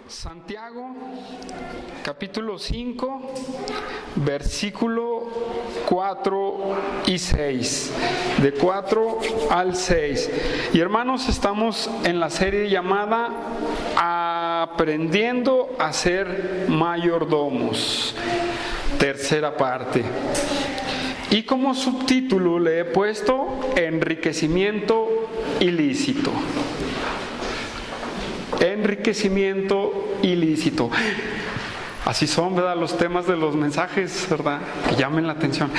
Santiago, capítulo 5, versículo 4 y 6, de 4 al 6. Y hermanos, estamos en la serie llamada Aprendiendo a ser mayordomos, tercera parte. Y como subtítulo le he puesto Enriquecimiento ilícito. Enriquecimiento ilícito. Así son, ¿verdad? Los temas de los mensajes, ¿verdad? Que llamen la atención.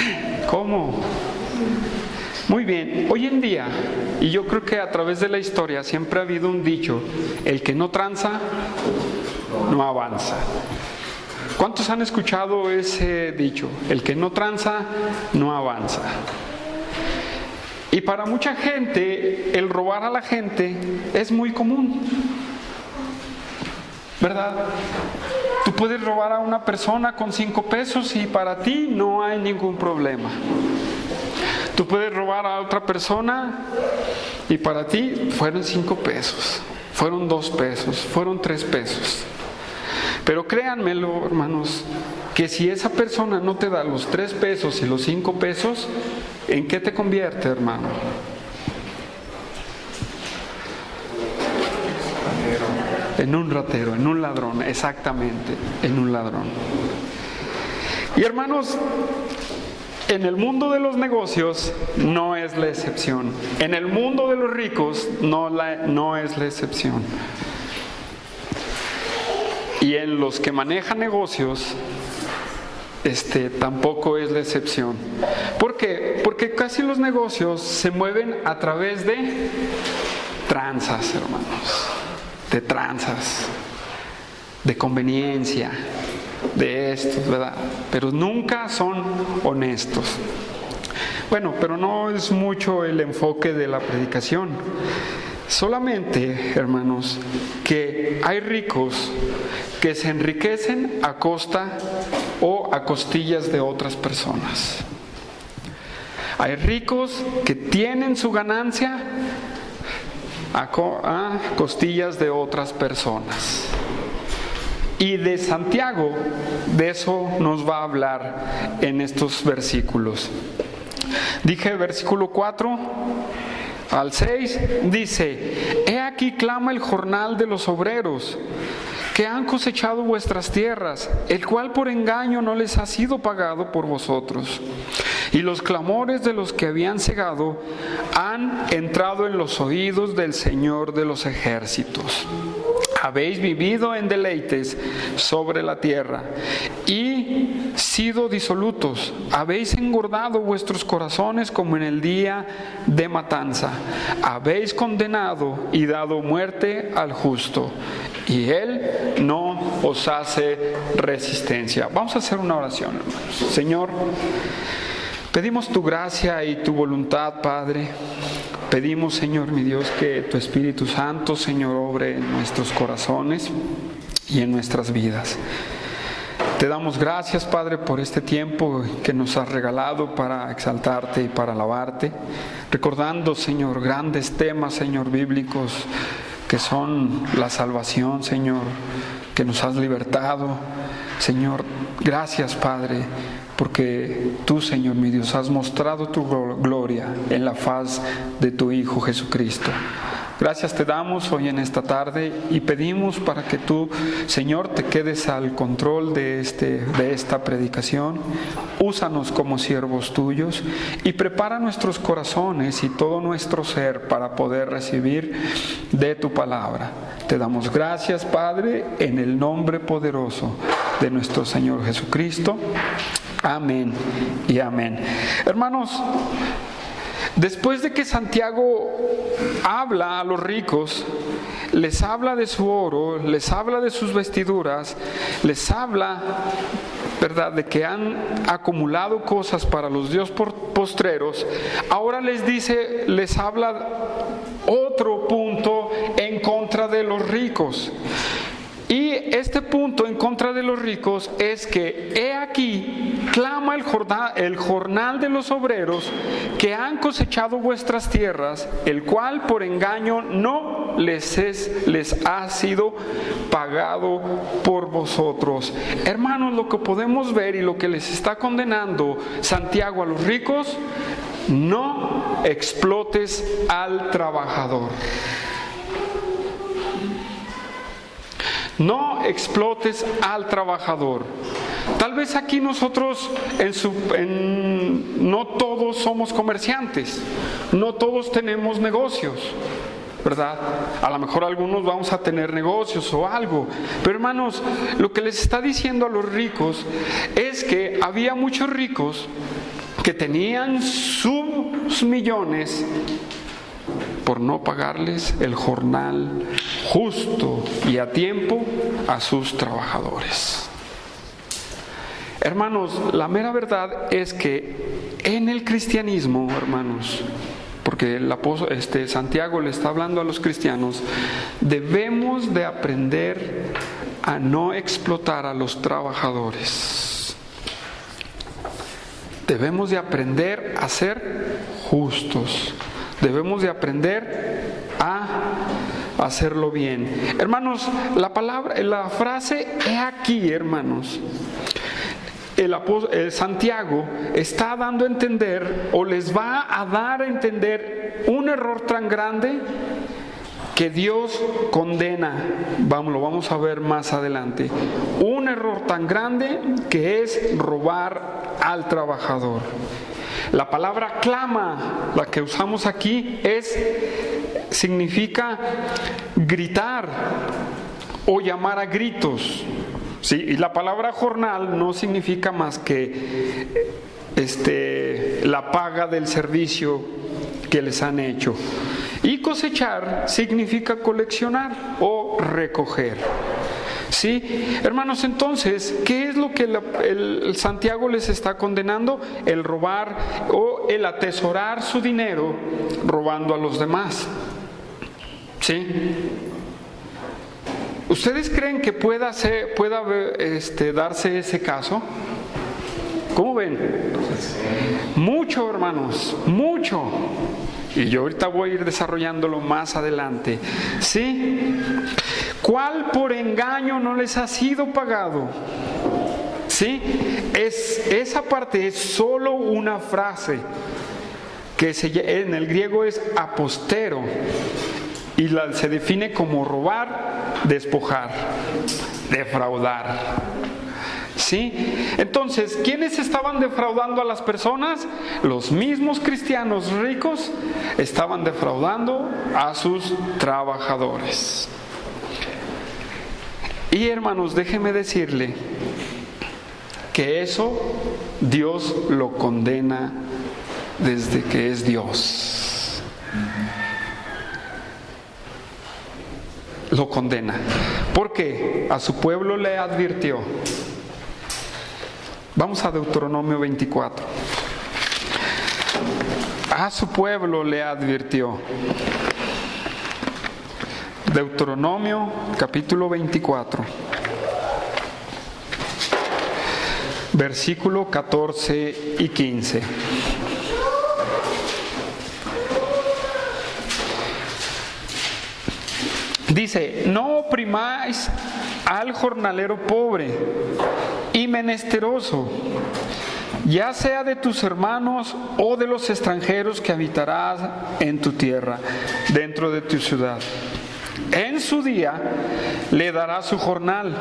¿Cómo? Muy bien. Hoy en día, y yo creo que a través de la historia siempre ha habido un dicho: el que no tranza, no avanza. ¿Cuántos han escuchado ese dicho? El que no tranza, no avanza. Y para mucha gente, el robar a la gente es muy común, ¿verdad? Tú puedes robar a una persona con 5 pesos y para ti no hay ningún problema. Tú puedes robar a otra persona y para ti fueron 5 pesos, fueron 2 pesos, fueron 3 pesos. Pero créanmelo, hermanos, que si esa persona no te da los 3 pesos y los 5 pesos, ¿en qué te convierte, hermano? En un ratero, en un ladrón, exactamente, en un ladrón. Y hermanos, en el mundo de los negocios no es la excepción. En el mundo de los ricos no es la excepción. Y en los que manejan negocios, tampoco es la excepción. ¿Por qué? Porque casi los negocios se mueven a través de tranzas, hermanos. De tranzas, de conveniencia, de estos, ¿verdad? Pero nunca son honestos. Bueno, pero no es mucho el enfoque de la predicación. Solamente, hermanos, que hay ricos que se enriquecen a costa o a costillas de otras personas. Hay ricos que tienen su ganancia a costillas de otras personas. Y de Santiago, de eso nos va a hablar en estos versículos. Dije versículo 4 al 6, dice: He aquí clama el jornal de los obreros, que han cosechado vuestras tierras, el cual por engaño no les ha sido pagado por vosotros. Y los clamores de los que habían cegado han entrado en los oídos del Señor de los ejércitos. Habéis vivido en deleites sobre la tierra y sido disolutos. Habéis engordado vuestros corazones como en el día de matanza. Habéis condenado y dado muerte al justo, y Él no os hace resistencia. Vamos a hacer una oración, hermanos. Señor, pedimos tu gracia y tu voluntad, Padre. Pedimos, Señor, mi Dios, que tu Espíritu Santo, Señor, obre en nuestros corazones y en nuestras vidas. Te damos gracias, Padre, por este tiempo que nos has regalado para exaltarte y para alabarte. Recordando, Señor, grandes temas, Señor, bíblicos, que son la salvación, Señor, que nos has libertado. Señor, gracias, Padre, porque tú, Señor mi Dios, has mostrado tu gloria en la faz de tu Hijo Jesucristo. Gracias te damos hoy en esta tarde y pedimos para que tú, Señor, te quedes al control de esta predicación. Úsanos como siervos tuyos y prepara nuestros corazones y todo nuestro ser para poder recibir de tu palabra. Te damos gracias, Padre, en el nombre poderoso de nuestro Señor Jesucristo. Amén y amén. Hermanos, después de que Santiago habla a los ricos, les habla de su oro, les habla de sus vestiduras, les habla, ¿verdad?, de que han acumulado cosas para los días postreros, ahora les habla otro punto en contra de los ricos. Y este punto en contra de los ricos es que he aquí, clama el jornal de los obreros que han cosechado vuestras tierras, el cual por engaño no les ha sido pagado por vosotros. Hermanos, lo que podemos ver y lo que les está condenando Santiago a los ricos: no explotes al trabajador. No explotes al trabajador. Tal vez aquí nosotros no todos somos comerciantes, no todos tenemos negocios, ¿verdad? A lo mejor algunos vamos a tener negocios o algo, pero hermanos, lo que les está diciendo a los ricos es que había muchos ricos que tenían sus millones por no pagarles el jornal justo y a tiempo a sus trabajadores. Hermanos, la mera verdad es que en el cristianismo, hermanos, porque el apóstol, Santiago le está hablando a los cristianos, debemos de aprender a no explotar a los trabajadores. Debemos de aprender a ser justos. Debemos de aprender a hacerlo bien. Hermanos, la frase "he aquí", hermanos, Santiago está dando a entender, o les va a dar a entender, un error tan grande que Dios condena. Lo vamos a ver más adelante. Un error tan grande que es robar al trabajador. La palabra clama, la que usamos aquí, significa gritar o llamar a gritos. ¿Sí? Y la palabra jornal no significa más que la paga del servicio que les han hecho. Y cosechar significa coleccionar o recoger. ¿Sí? Hermanos, entonces, ¿qué es lo que el Santiago les está condenando? El robar o el atesorar su dinero robando a los demás. ¿Sí? ¿Ustedes creen que pueda darse ese caso? ¿Cómo ven? Mucho, hermanos, mucho. Y yo ahorita voy a ir desarrollándolo más adelante. ¿Sí? ¿Cuál por engaño no les ha sido pagado? ¿Sí? Esa parte es solo una frase que en el griego es apostero y se define como robar, despojar, defraudar. ¿Sí? Entonces, ¿quiénes estaban defraudando a las personas? Los mismos cristianos ricos estaban defraudando a sus trabajadores. Y hermanos, déjeme decirle que eso Dios lo condena desde que es Dios. Lo condena. ¿Por qué? A su pueblo le advirtió. Vamos a Deuteronomio 24. A su pueblo le advirtió. Deuteronomio capítulo 24, versículo 14 y 15. Dice: no oprimáis al jornalero pobre y menesteroso, ya sea de tus hermanos o de los extranjeros que habitarás en tu tierra, dentro de tu ciudad. En su día le dará su jornal,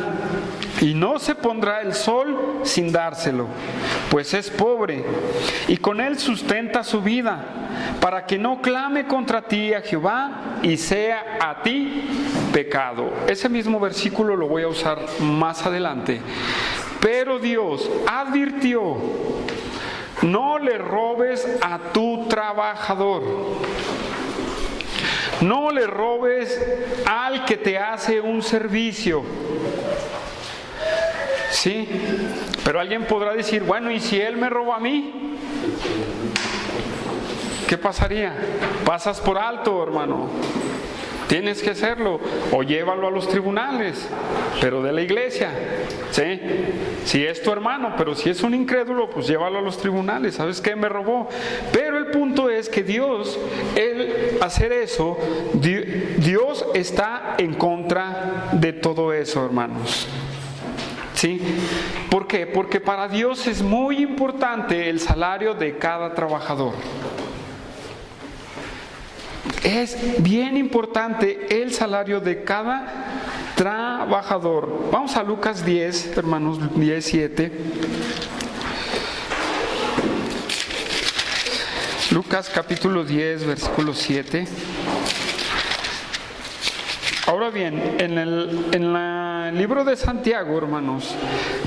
y no se pondrá el sol sin dárselo, pues es pobre, y con él sustenta su vida, para que no clame contra ti a Jehová, y sea a ti pecado. Ese mismo versículo lo voy a usar más adelante. Pero Dios advirtió: no le robes a tu trabajador. No le robes al que te hace un servicio. Sí, pero alguien podrá decir: bueno, ¿y si él me roba a mí? ¿Qué pasaría? Pasas por alto, hermano. Tienes que hacerlo, o llévalo a los tribunales, pero de la iglesia, ¿sí? Si es tu hermano, pero si es un incrédulo, pues llévalo a los tribunales. ¿Sabes qué? Me robó. Pero el punto es que Dios, el hacer eso, Dios está en contra de todo eso, hermanos. ¿Sí? ¿Por qué? Porque para Dios es muy importante el salario de cada trabajador. Es bien importante el salario de cada trabajador. Vamos a Lucas 10, hermanos, 10:7. Lucas capítulo 10, versículo 7. Ahora bien, en el libro de Santiago, hermanos,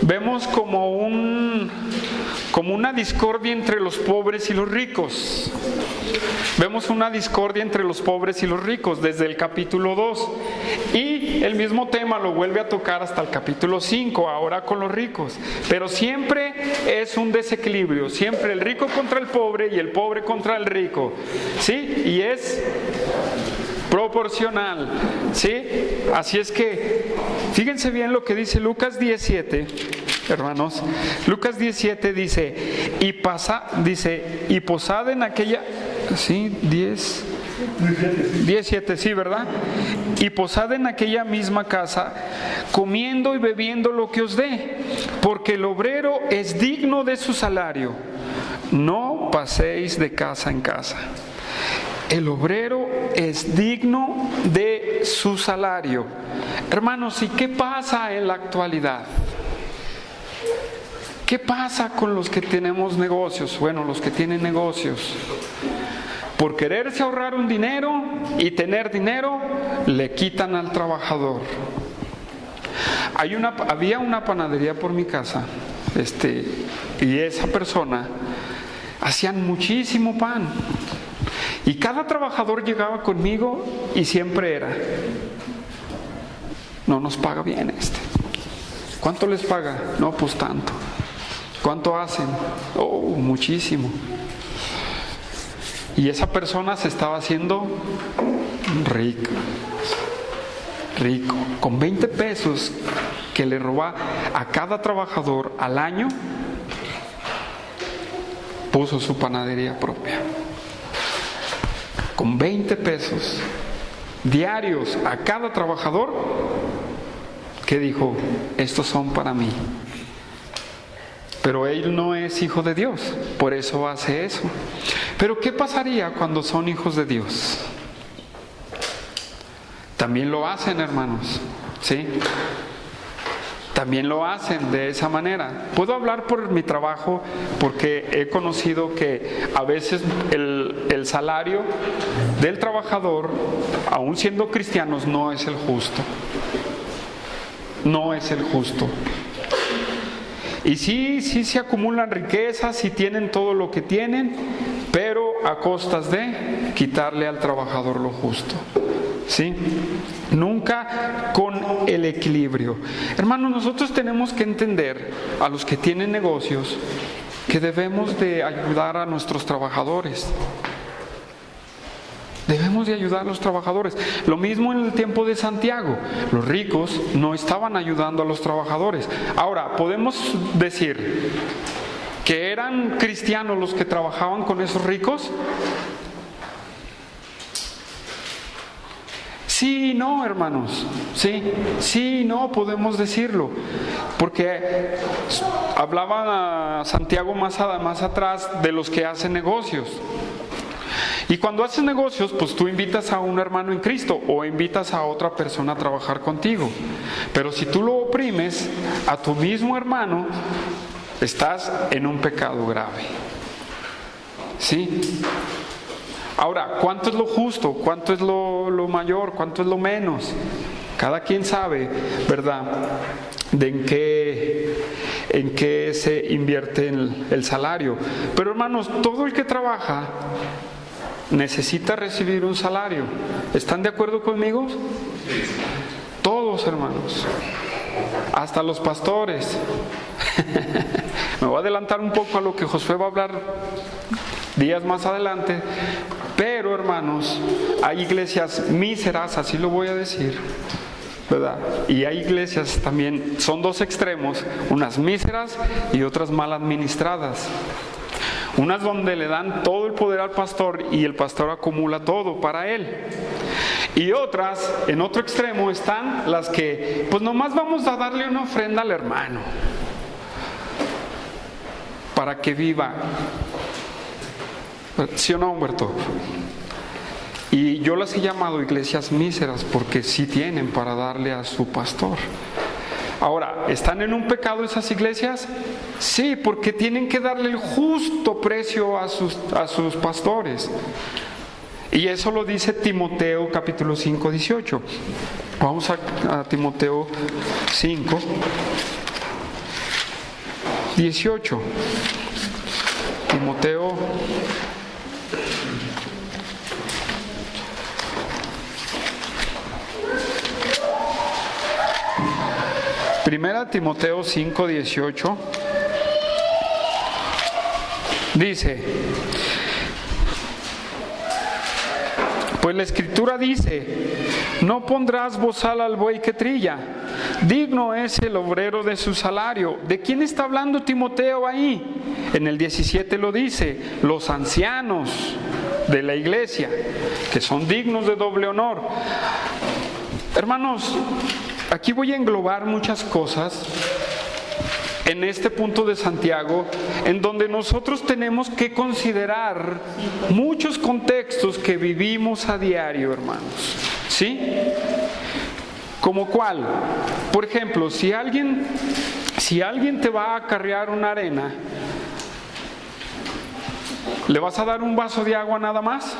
vemos como una discordia entre los pobres y los ricos. Vemos una discordia entre los pobres y los ricos desde el capítulo 2. Y el mismo tema lo vuelve a tocar hasta el capítulo 5, ahora con los ricos. Pero siempre es un desequilibrio, siempre el rico contra el pobre y el pobre contra el rico. ¿Sí? Y es proporcional, ¿sí? Así es que fíjense bien lo que dice Lucas 17, hermanos. Lucas 17 dice, y posad en aquella, ¿sí? 17, sí, ¿verdad? Y posad en aquella misma casa, comiendo y bebiendo lo que os dé, porque el obrero es digno de su salario. No paséis de casa en casa. El obrero es digno de su salario. Hermanos, ¿y qué pasa en la actualidad? ¿Qué pasa con los que tenemos negocios? Bueno, los que tienen negocios. Por quererse ahorrar un dinero y tener dinero, le quitan al trabajador. Había una panadería por mi casa, y esa persona hacían muchísimo pan. Y cada trabajador llegaba conmigo y siempre era, no nos paga bien ¿Cuánto les paga? No, pues tanto. ¿Cuánto hacen? Oh, muchísimo. Y esa persona se estaba haciendo rico. Con 20 pesos que le roba a cada trabajador al año, puso su panadería propia. Con 20 pesos diarios a cada trabajador, que dijo, estos son para mí. Pero él no es hijo de Dios, por eso hace eso. Pero ¿qué pasaría cuando son hijos de Dios? También lo hacen, hermanos, ¿sí? También lo hacen de esa manera. Puedo hablar por mi trabajo porque he conocido que a veces el salario del trabajador, aún siendo cristianos, no es el justo. No es el justo. Y sí se acumulan riquezas y tienen todo lo que tienen, pero a costas de quitarle al trabajador lo justo. ¿Sí? Nunca con el equilibrio. Hermanos, nosotros tenemos que entender, a los que tienen negocios, que debemos de ayudar a nuestros trabajadores. Debemos de ayudar a los trabajadores. Lo mismo en el tiempo de Santiago. Los ricos no estaban ayudando a los trabajadores. Ahora, podemos decir que eran cristianos los que trabajaban con esos ricos. Sí y no, hermanos. Sí y no, podemos decirlo. Porque hablaba Santiago más atrás de los que hacen negocios. Y cuando haces negocios, pues tú invitas a un hermano en Cristo o invitas a otra persona a trabajar contigo. Pero si tú lo oprimes a tu mismo hermano, estás en un pecado grave. ¿Sí? Ahora, ¿cuánto es lo justo? ¿Cuánto es lo mayor? ¿Cuánto es lo menos? Cada quien sabe, ¿verdad?, de en qué se invierte el salario. Pero hermanos, todo el que trabaja necesita recibir un salario. ¿Están de acuerdo conmigo? Todos, hermanos. Hasta los pastores. Me voy a adelantar un poco a lo que Josué va a hablar días más adelante. Pero, hermanos, hay iglesias míseras, así lo voy a decir, ¿verdad? Y hay iglesias también, son dos extremos, unas míseras y otras mal administradas. Unas donde le dan todo el poder al pastor y el pastor acumula todo para él. Y otras, en otro extremo, están las que, pues nomás vamos a darle una ofrenda al hermano para que viva. ¿Sí o no, Humberto? Y yo las he llamado iglesias míseras porque sí tienen para darle a su pastor. Ahora, ¿están en un pecado esas iglesias? Sí, porque tienen que darle el justo precio a sus pastores. Y eso lo dice Timoteo capítulo 5, 18. Vamos a Timoteo 5, 18. Timoteo 1 Timoteo 5, 18 dice: pues la Escritura dice, no pondrás bozal al buey que trilla, digno es el obrero de su salario. ¿De quién está hablando Timoteo ahí? En el 17 lo dice, los ancianos de la iglesia, que son dignos de doble honor. Hermanos, aquí voy a englobar muchas cosas en este punto de Santiago, en donde nosotros tenemos que considerar muchos contextos que vivimos a diario, hermanos. ¿Sí? ¿Como cuál? Por ejemplo, si alguien te va a acarrear una arena, ¿le vas a dar un vaso de agua nada más?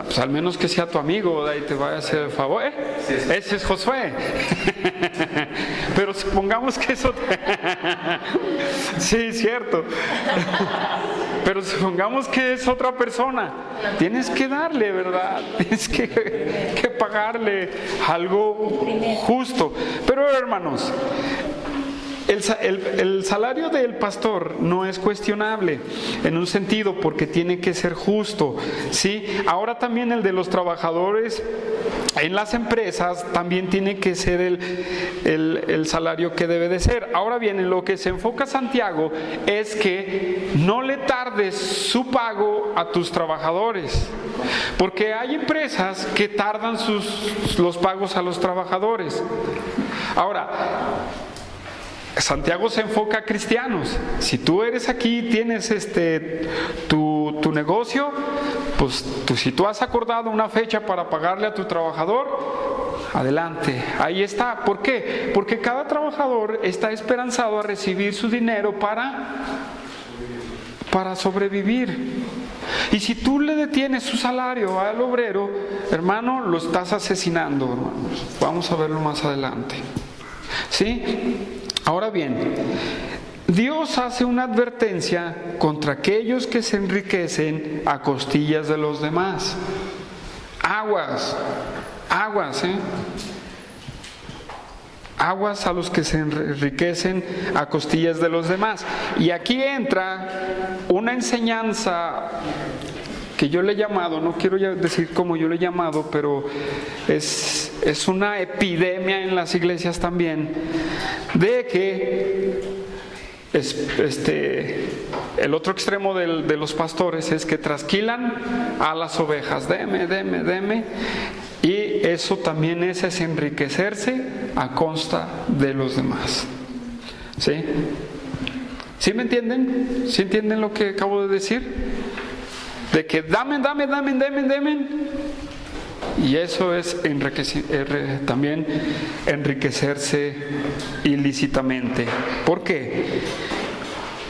Pues al menos que sea tu amigo, y te vaya a hacer el favor. Sí. Ese es Josué. Pero supongamos que eso... Sí, cierto. Pero supongamos que es otra persona. Tienes que darle, ¿verdad? Tienes que pagarle algo justo. Pero, hermanos, el salario del pastor no es cuestionable en un sentido porque tiene que ser justo, ¿sí? Ahora también el de los trabajadores en las empresas también tiene que ser el salario que debe de ser. Ahora bien, en lo que se enfoca Santiago es que no le tardes su pago a tus trabajadores, porque hay empresas que tardan los pagos a los trabajadores. Ahora, Santiago se enfoca a cristianos. Si tú eres aquí, tienes tu negocio, pues si tú has acordado una fecha para pagarle a tu trabajador, adelante, ahí está. ¿Por qué? Porque cada trabajador está esperanzado a recibir su dinero para sobrevivir. Y si tú le detienes su salario al obrero, hermano, lo estás asesinando, hermanos. Vamos a verlo más adelante. ¿Sí? Ahora bien, Dios hace una advertencia contra aquellos que se enriquecen a costillas de los demás. Aguas, aguas a los que se enriquecen a costillas de los demás. Y aquí entra una enseñanza que yo le he llamado, no quiero decir como yo le he llamado, pero es una epidemia en las iglesias también, de que el otro extremo de los pastores es que trasquilan a las ovejas, deme, y eso también es enriquecerse a costa de los demás. ¿Sí? ¿Sí me entienden? ¿Sí entienden lo que acabo de decir? De que dame, y eso es también enriquecerse ilícitamente. ¿Por qué?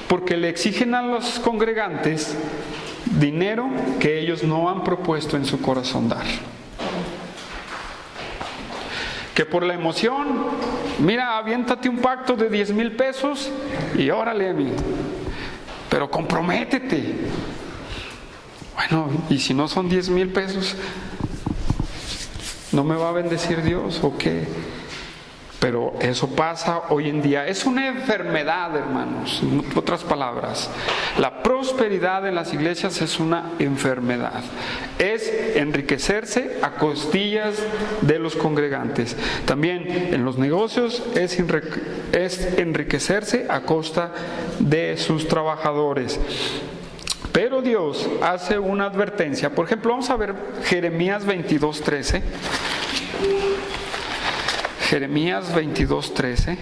Porque le exigen a los congregantes dinero que ellos no han propuesto en su corazón dar. Que por la emoción, mira, aviéntate un pacto de 10,000 pesos y órale, pero comprométete. Bueno, y si no son 10,000 pesos, ¿no me va a bendecir Dios o qué? Pero eso pasa hoy en día. Es una enfermedad, hermanos. En otras palabras, la prosperidad en las iglesias es una enfermedad. Es enriquecerse a costillas de los congregantes. También en los negocios es enriquecerse a costa de sus trabajadores. Pero Dios hace una advertencia. Por ejemplo, vamos a ver Jeremías 22:13. Jeremías 22:13.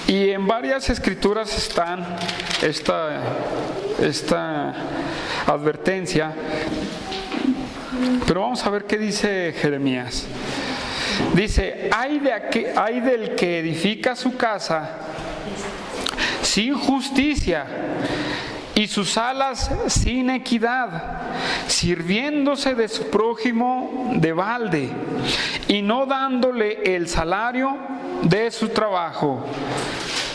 Y en varias escrituras están esta advertencia. Pero vamos a ver qué dice Jeremías. Dice: hay del que edifica su casa sin justicia y sus alas sin equidad, sirviéndose de su prójimo de balde y no dándole el salario de su trabajo,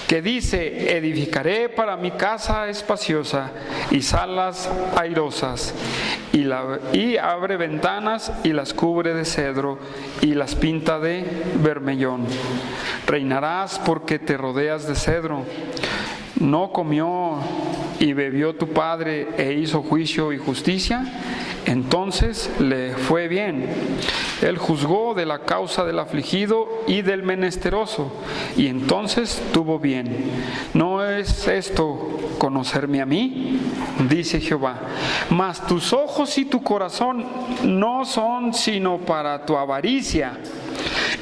que dice: edificaré para mi casa espaciosa y salas airosas, y abre ventanas y las cubre de cedro y las pinta de bermellón. Reinarás porque te rodeas de cedro. ¿No comió y bebió tu padre e hizo juicio y justicia? Entonces le fue bien. Él juzgó de la causa del afligido y del menesteroso, y entonces tuvo bien. ¿No es esto conocerme a mí?, dice Jehová. Mas tus ojos y tu corazón no son sino para tu avaricia,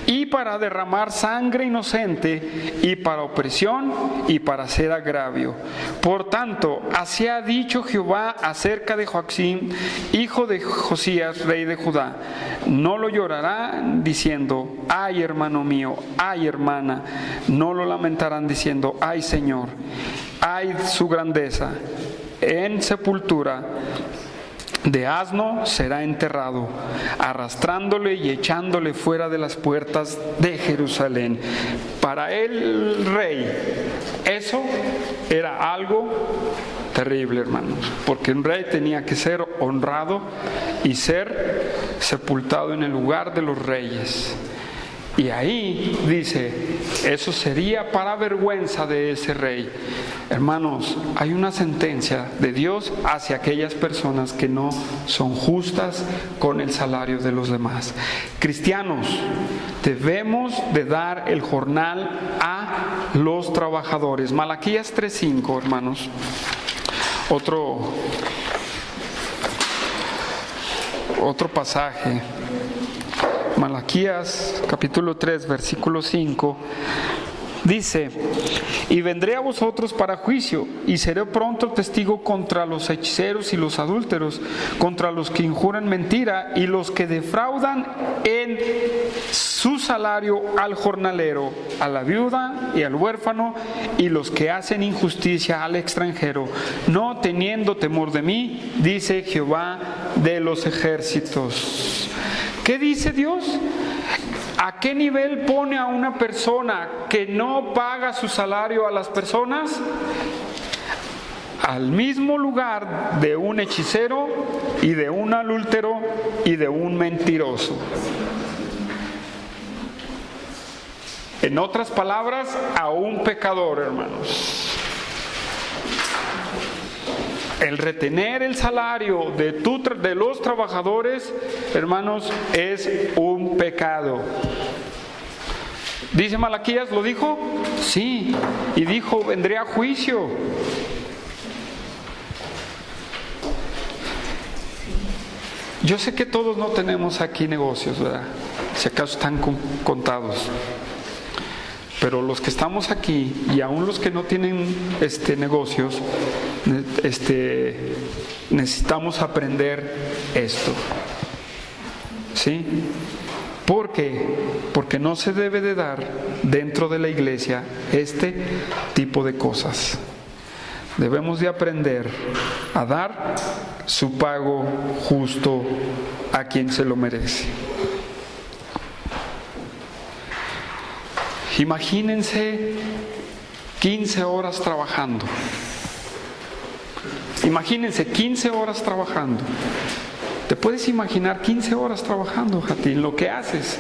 y para derramar sangre inocente, y para opresión, y para hacer agravio. Por tanto, así ha dicho Jehová acerca de Joacim, hijo de Josías, rey de Judá: no lo llorarán diciendo: ay, hermano mío, ay, hermana. No lo lamentarán diciendo: ay, Señor, ay, su grandeza. En sepultura de asno será enterrado, arrastrándole y echándole fuera de las puertas de Jerusalén. Para el rey, eso era algo terrible, hermanos, porque un rey tenía que ser honrado y ser sepultado en el lugar de los reyes. Y ahí dice, eso sería para vergüenza de ese rey. Hermanos, hay una sentencia de Dios hacia aquellas personas que no son justas con el salario de los demás. Cristianos, debemos de dar el jornal a los trabajadores. Malaquías 3:5, hermanos. Otro pasaje. Malaquías capítulo 3, versículo 5, dice: y vendré a vosotros para juicio, y seré pronto testigo contra los hechiceros y los adúlteros, contra los que injuran mentira y los que defraudan en su salario al jornalero, a la viuda y al huérfano, y los que hacen injusticia al extranjero, no teniendo temor de mí, dice Jehová de los ejércitos. ¿Qué dice Dios? ¿A qué nivel pone a una persona que no paga su salario a las personas? Al mismo lugar de un hechicero y de un adúltero y de un mentiroso. En otras palabras, a un pecador, hermanos. El retener el salario de los trabajadores, hermanos, es un pecado. ¿Dice Malaquías? ¿Lo dijo? Sí. Y dijo: vendré a juicio. Yo sé que todos no tenemos aquí negocios, ¿verdad? Si acaso están contados. Pero los que estamos aquí, y aún los que no tienen negocios, necesitamos aprender esto. ¿Sí? ¿Por qué? Porque no se debe de dar dentro de la iglesia este tipo de cosas. Debemos de aprender a dar su pago justo a quien se lo merece. Imagínense 15 horas trabajando. Imagínense 15 horas trabajando. ¿Te puedes imaginar 15 horas trabajando, Jati, en lo que haces?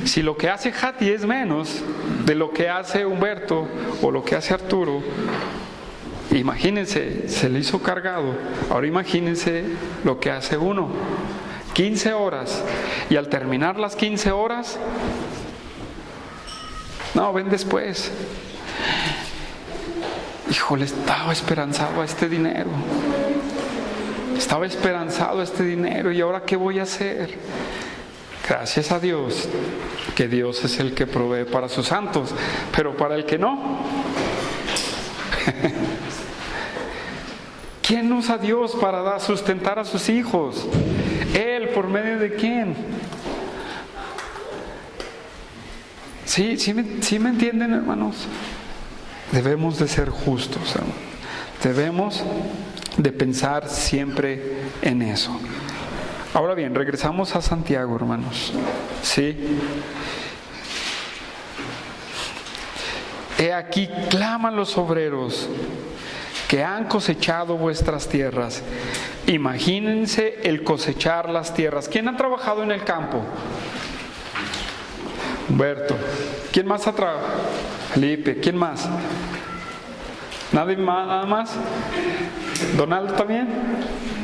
Si lo que hace Jati es menos de lo que hace Humberto o lo que hace Arturo, imagínense, se le hizo cargado. Ahora imagínense lo que hace uno. 15 horas. Y al terminar las 15 horas, no, ven después. Híjole, estaba esperanzado a este dinero. Estaba esperanzado a este dinero. ¿Y ahora qué voy a hacer? Gracias a Dios, que Dios es el que provee para sus santos, pero para el que no. ¿Quién usa a Dios para sustentar a sus hijos? Él, ¿por medio de quién? ¿Sí me entienden, hermanos? Debemos de ser justos, hermanos. Debemos de pensar siempre en eso. Ahora bien, regresamos a Santiago, hermanos. ¿Sí? He aquí claman los obreros que han cosechado vuestras tierras. Imagínense el cosechar las tierras. ¿Quién ha trabajado en el campo? Humberto. ¿Quién más ha trabajado? Felipe. ¿Quién más? ¿Nadie más? ¿Nada más? ¿Donaldo también?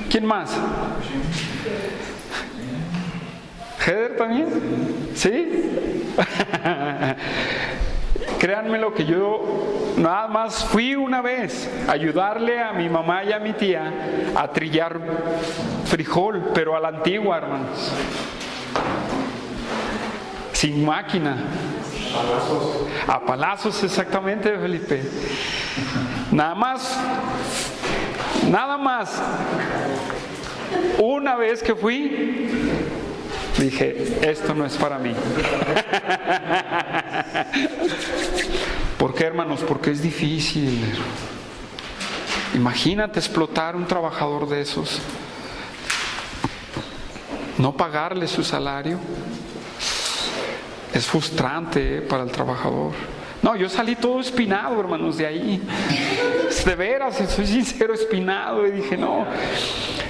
¿Quién más? ¿Heder también? ¿Sí? Créanme lo que yo nada más fui una vez a ayudarle a mi mamá y a mi tía a trillar frijol, pero a la antigua, hermanos. Sin máquina. A palazos, exactamente, Felipe. Nada más. Una vez que fui, dije, esto no es para mí. ¿Por qué, hermanos? Porque es difícil. Imagínate explotar un trabajador de esos. No pagarle su salario. Es frustrante para el trabajador. No, yo salí todo espinado, hermanos, de ahí. De veras, soy sincero, espinado. Y dije, no.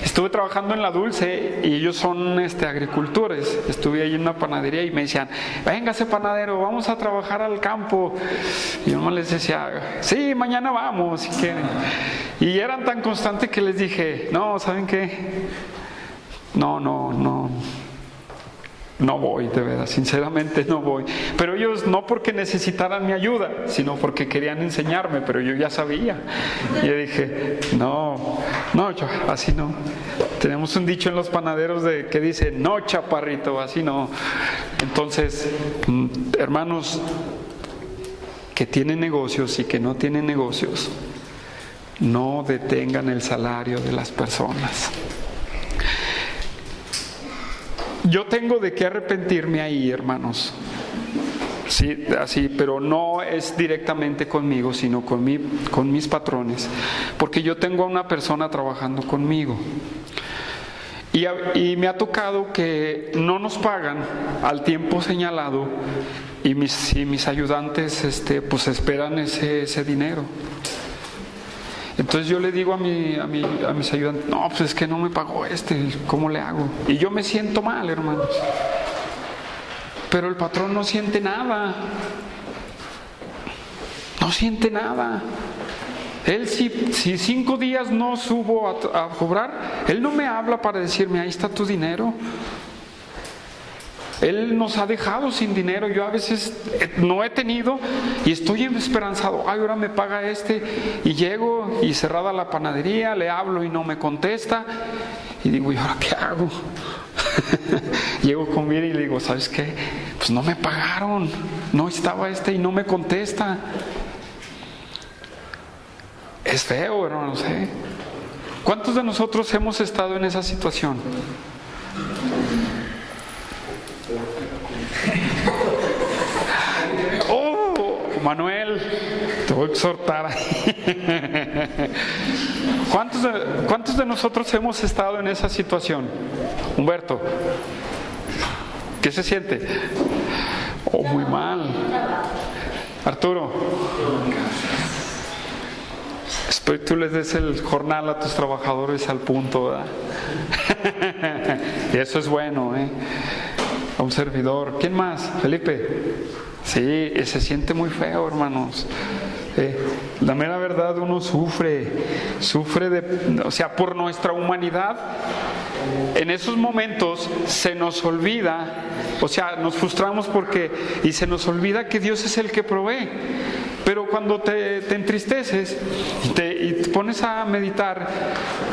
Estuve trabajando en La Dulce y ellos son agricultores. Estuve ahí en una panadería y me decían, véngase panadero, vamos a trabajar al campo. Y yo nomás les decía, sí, mañana vamos si quieren. Y eran tan constantes que les dije, no, ¿saben qué? No voy, de verdad, sinceramente no voy. Pero ellos no porque necesitaran mi ayuda, sino porque querían enseñarme, pero yo ya sabía. Y yo dije, no, yo así no. Tenemos un dicho en los panaderos que dice, no, chaparrito, así no. Entonces, hermanos que tienen negocios y que no tienen negocios, no detengan el salario de las personas. Yo tengo de qué arrepentirme ahí, hermanos. Sí, así, pero no es directamente conmigo, sino con mis patrones. Porque yo tengo a una persona trabajando conmigo. Y me ha tocado que no nos pagan al tiempo señalado y mis ayudantes pues esperan ese dinero. Entonces yo le digo a mis ayudantes, no, pues es que no me pagó ¿cómo le hago? Y yo me siento mal, hermanos. Pero el patrón no siente nada. No siente nada. Él si 5 días no subo a cobrar, él no me habla para decirme, ahí está tu dinero. Él nos ha dejado sin dinero. Yo a veces no he tenido y estoy esperanzado. Ay, ahora me paga y llego y cerrada la panadería, le hablo y no me contesta. Y digo, ¿y ahora qué hago? Llego con Miri y le digo, ¿sabes qué? Pues no me pagaron. No estaba y no me contesta. Es feo, hermanos, ¿eh? ¿Cuántos de nosotros hemos estado en esa situación? Manuel, te voy a exhortar ahí. ¿Cuántos de nosotros hemos estado en esa situación? Humberto, ¿qué se siente? Muy mal. Arturo, tú les des el jornal a tus trabajadores al punto, ¿verdad? Y eso es bueno, a un servidor. ¿Quién más? Felipe. Sí, se siente muy feo, hermanos. La mera verdad, uno sufre por nuestra humanidad. En esos momentos se nos olvida, nos frustramos y se nos olvida que Dios es el que provee. Pero cuando te entristeces y te pones a meditar,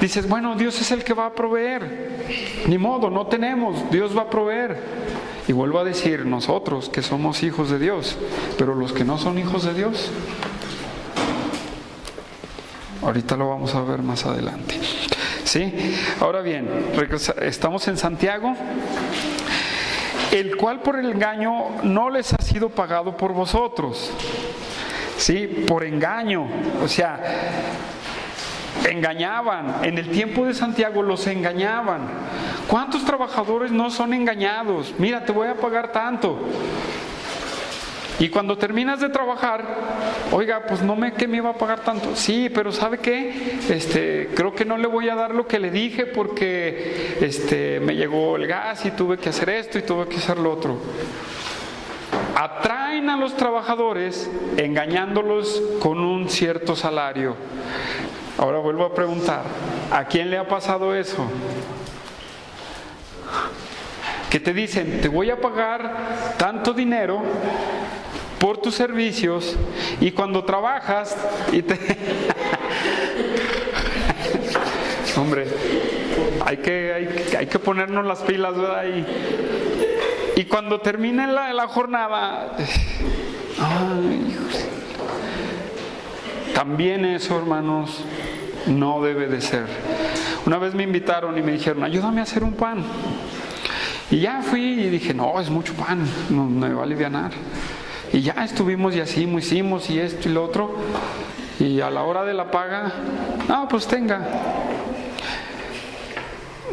dices, bueno, Dios es el que va a proveer. Ni modo, no tenemos, Dios va a proveer. Y vuelvo a decir, nosotros que somos hijos de Dios, pero los que no son hijos de Dios, ahorita lo vamos a ver más adelante. ¿Sí? Ahora bien, estamos en Santiago, el cual por el engaño no les ha sido pagado por vosotros. ¿Sí? Por engaño, engañaban. En el tiempo de Santiago los engañaban. ¿Cuántos trabajadores no son engañados? Mira, te voy a pagar tanto. Y cuando terminas de trabajar, oiga, pues que me iba a pagar tanto. Sí, pero ¿sabe qué? Creo que no le voy a dar lo que le dije porque me llegó el gas y tuve que hacer esto y tuve que hacer lo otro. Atraen a los trabajadores engañándolos con un cierto salario. Ahora vuelvo a preguntar, ¿a quién le ha pasado eso? Que te dicen, te voy a pagar tanto dinero por tus servicios, y cuando trabajas hombre, hay que ponernos las pilas, ¿verdad? Y cuando termine la jornada, también eso, hermanos, no debe de ser. Una vez me invitaron y me dijeron, ayúdame a hacer un pan. Y ya fui y dije, no, es mucho pan, no me va a alivianar. Y ya estuvimos y así, hicimos y esto y lo otro. Y a la hora de la paga, no, pues tenga.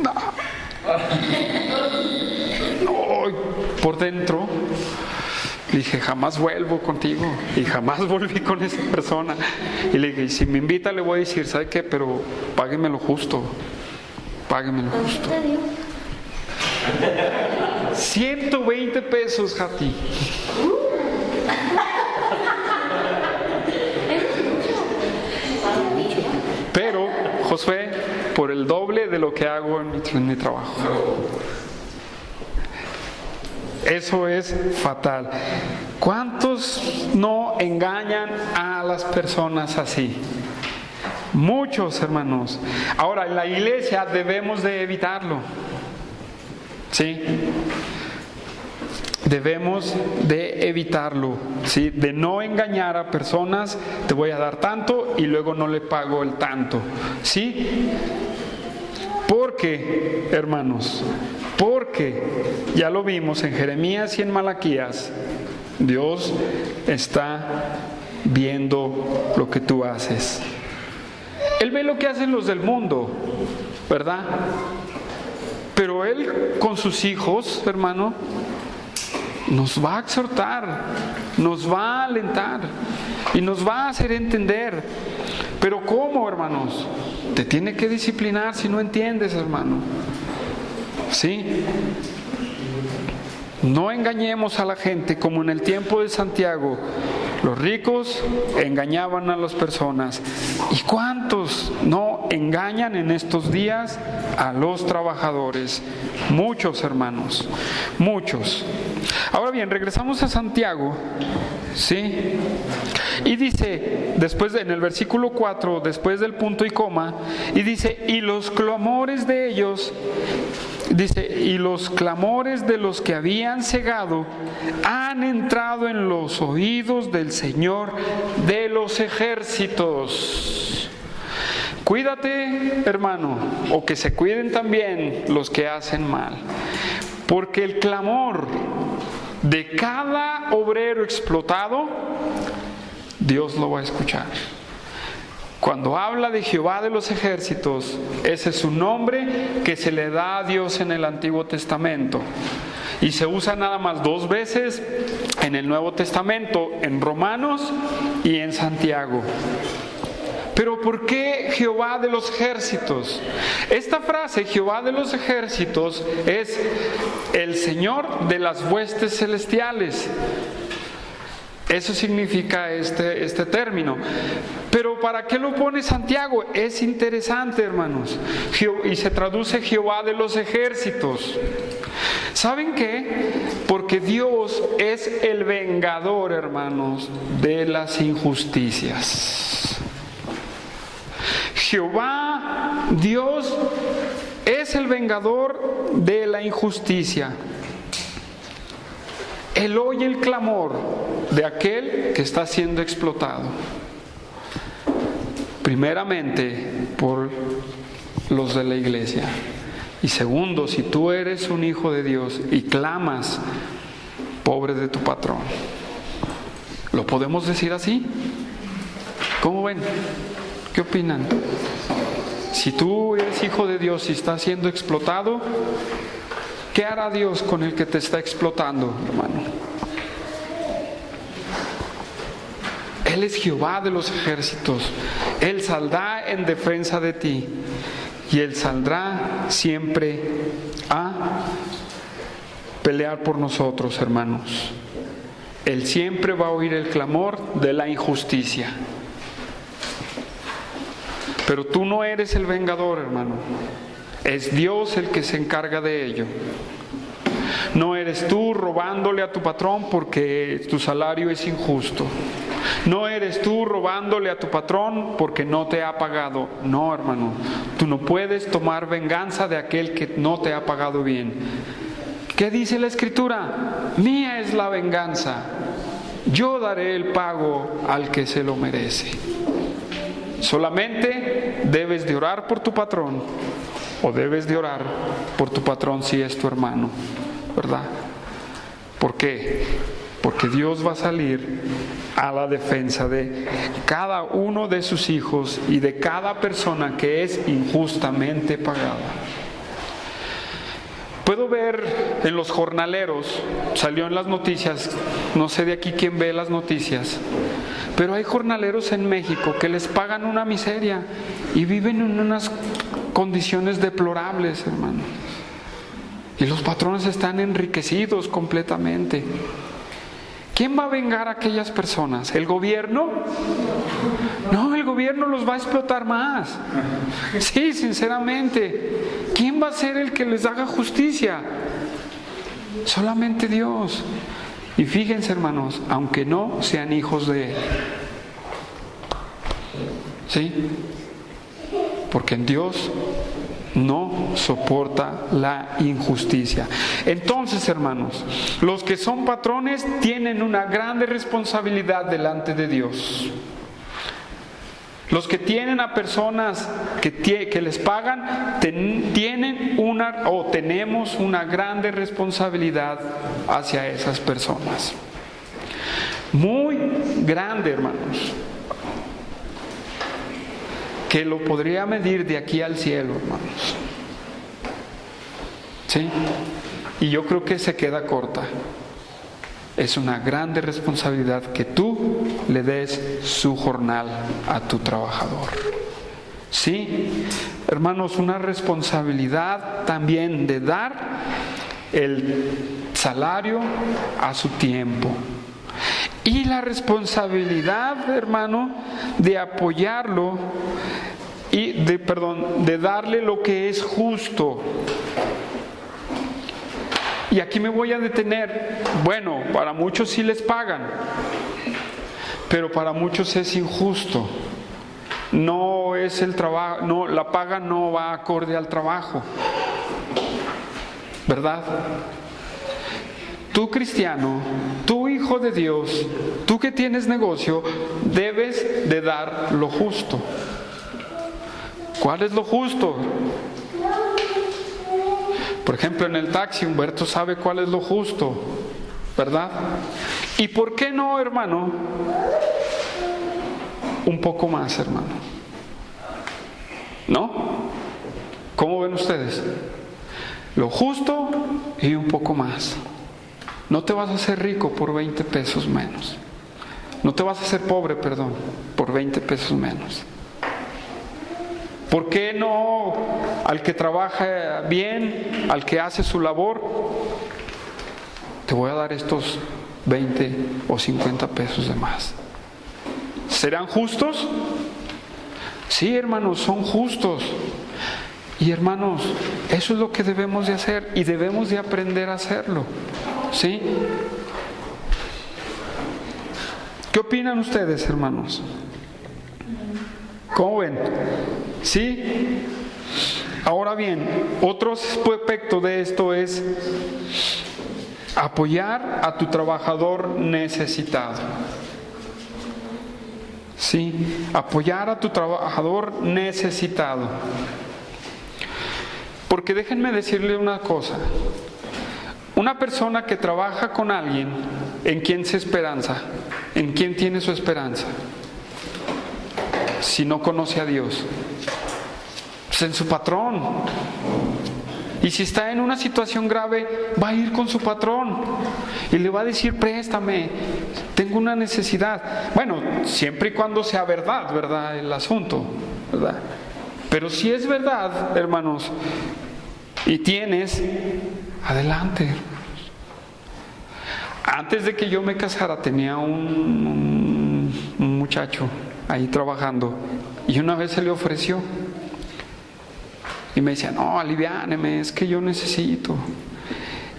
No, por dentro dije, jamás vuelvo contigo. Y jamás volví con esa persona. Y le dije, si me invita le voy a decir, ¿sabe qué? Pero págueme lo justo. Págueme lo justo. 120 pesos, Jati. Pero, Josué, por el doble de lo que hago en mi trabajo. Eso es fatal. ¿Cuántos no engañan a las personas así? Muchos, hermanos. Ahora, en la iglesia debemos de evitarlo. ¿Sí? Debemos de evitarlo, ¿sí? De no engañar a personas. Te voy a dar tanto y luego no le pago el tanto, ¿sí? Porque, hermanos, ya lo vimos en Jeremías y en Malaquías, Dios está viendo lo que tú haces. Él ve lo que hacen los del mundo, ¿verdad? Pero Él con sus hijos, hermano, nos va a exhortar, nos va a alentar y nos va a hacer entender. Pero ¿cómo, hermanos? Te tiene que disciplinar si no entiendes, hermano. ¿Sí? No engañemos a la gente como en el tiempo de Santiago. Los ricos engañaban a las personas. ¿Y cuántos no engañan en estos días a los trabajadores? Muchos, hermanos, muchos. Ahora bien, regresamos a Santiago, ¿sí? Y dice, después en el versículo 4, después del punto y coma, y dice, y los clamores de ellos, dice, y los clamores de los que habían cegado han entrado en los oídos del Señor de los ejércitos. Cuídate, hermano, o que se cuiden también los que hacen mal, porque el clamor de cada obrero explotado, Dios lo va a escuchar. Cuando habla de Jehová de los ejércitos, ese es un nombre que se le da a Dios en el Antiguo Testamento. Y se usa nada más 2 veces en el Nuevo Testamento, en Romanos y en Santiago. Pero ¿por qué Jehová de los ejércitos? Esta frase, Jehová de los ejércitos, es el Señor de las huestes celestiales. Eso significa este término. Pero ¿para qué lo pone Santiago? Es interesante, hermanos. Y se traduce Jehová de los ejércitos. ¿Saben qué? Porque Dios es el vengador, hermanos, de las injusticias. Jehová, Dios, es el vengador de la injusticia. Él oye el clamor de aquel que está siendo explotado. Primeramente, por los de la iglesia. Y segundo, si tú eres un hijo de Dios y clamas, pobre de tu patrón. ¿Lo podemos decir así? ¿Cómo ven? ¿Qué opinan? Si tú eres hijo de Dios y estás siendo explotado, ¿qué hará Dios con el que te está explotando, hermano? Él es Jehová de los ejércitos. Él saldrá en defensa de ti. Y Él saldrá siempre a pelear por nosotros, hermanos. Él siempre va a oír el clamor de la injusticia. Pero tú no eres el vengador, hermano. Es Dios el que se encarga de ello. No eres tú robándole a tu patrón porque tu salario es injusto. No eres tú robándole a tu patrón porque no te ha pagado. No, hermano. Tú no puedes tomar venganza de aquel que no te ha pagado bien. ¿Qué dice la Escritura? Mía es la venganza. Yo daré el pago al que se lo merece. Solamente debes de orar por tu patrón, o debes de orar por tu patrón si es tu hermano, ¿verdad? ¿Por qué? Porque Dios va a salir a la defensa de cada uno de sus hijos y de cada persona que es injustamente pagada. Puedo ver en los jornaleros, salió en las noticias, no sé de aquí quién ve las noticias, pero hay jornaleros en México que les pagan una miseria y viven en unas condiciones deplorables, hermano. Y los patrones están enriquecidos completamente. ¿Quién va a vengar a aquellas personas? ¿El gobierno? No, el gobierno los va a explotar más. Sí, sinceramente. ¿Quién va a ser el que les haga justicia? Solamente Dios. Y fíjense, hermanos, aunque no sean hijos de Él. ¿Sí? Porque en Dios no soporta la injusticia. Entonces, hermanos, los que son patrones tienen una grande responsabilidad delante de Dios. Los que tienen a personas que les pagan tenemos una grande responsabilidad hacia esas personas. Muy grande, hermanos. Que lo podría medir de aquí al cielo, hermanos. ¿Sí? Y yo creo que se queda corta. Es una grande responsabilidad que tú le des su jornal a tu trabajador. ¿Sí? Hermanos, una responsabilidad también de dar el salario a su tiempo. Y la responsabilidad, hermano, de apoyarlo y de darle lo que es justo. Y aquí me voy a detener. Bueno, para muchos sí les pagan, pero para muchos es injusto. No es el trabajo, no, la paga no va acorde al trabajo, ¿verdad? Tú cristiano, tú hijo de Dios, tú que tienes negocio, debes de dar lo justo. ¿Cuál es lo justo? Por ejemplo, en el taxi, Humberto sabe cuál es lo justo, ¿verdad? ¿Y por qué no, hermano? Un poco más, hermano. ¿No? ¿Cómo ven ustedes? Lo justo y un poco más. No te vas a hacer rico por 20 pesos menos. No te vas a hacer pobre, perdón, por 20 pesos menos. ¿Por qué no al que trabaja bien, al que hace su labor? Te voy a dar estos 20 o 50 pesos de más. ¿Serán justos? Sí, hermanos, son justos. Y hermanos, eso es lo que debemos de hacer y debemos de aprender a hacerlo. ¿Sí? ¿Qué opinan ustedes, hermanos? ¿Cómo ven? ¿Sí? Ahora bien, otro aspecto de esto es apoyar a tu trabajador necesitado. Sí, apoyar a tu trabajador necesitado. Porque déjenme decirle una cosa. Una persona que trabaja con alguien, ¿en quién se esperanza? ¿En quién tiene su esperanza? Si no conoce a Dios, pues en su patrón. Y si está en una situación grave, va a ir con su patrón y le va a decir: préstame, tengo una necesidad. Bueno, siempre y cuando sea verdad, ¿verdad? El asunto, ¿verdad? Pero si es verdad, hermanos, y tienes, adelante. Antes de que yo me casara, tenía un muchacho ahí trabajando, y una vez se le ofreció y me decía: no, aliviáneme, es que yo necesito.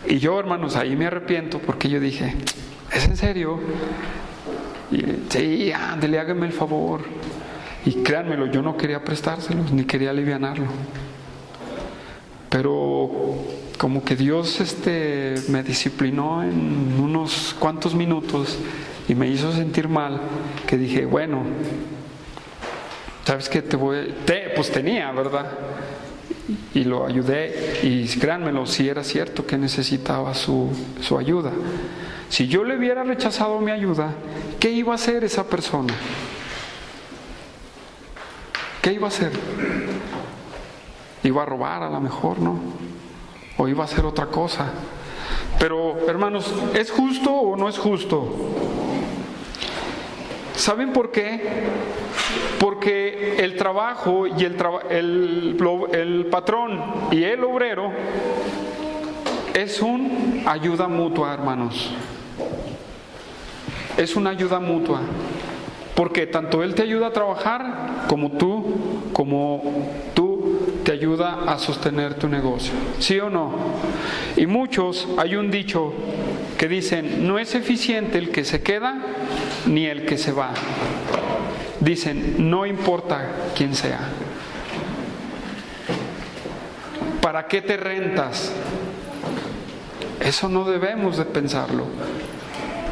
Y yo, hermanos, ahí me arrepiento, porque yo dije: ¿es en serio? Y sí, ándele, hágame el favor. Y créanmelo, yo no quería prestárselos ni quería alivianarlo, pero como que Dios me disciplinó en unos cuantos minutos y me hizo sentir mal, que dije: bueno, ¿sabes qué? Pues tenía, ¿verdad? Y lo ayudé, y créanmelo, sí era cierto que necesitaba su ayuda. Si yo le hubiera rechazado mi ayuda, ¿qué iba a hacer esa persona? ¿Qué iba a hacer? Iba a robar a lo mejor, ¿no? O iba a hacer otra cosa. Pero, hermanos, ¿es justo o no es justo? ¿Saben por qué? Porque el trabajo y el patrón y el obrero es una ayuda mutua, hermanos. Es una ayuda mutua. Porque tanto él te ayuda a trabajar como tú te ayuda a sostener tu negocio. ¿Sí o no? Y muchos, hay un dicho que dicen: no es eficiente el que se queda ni el que se va. Dicen: no importa quién sea. ¿Para qué te rentas? Eso no debemos de pensarlo.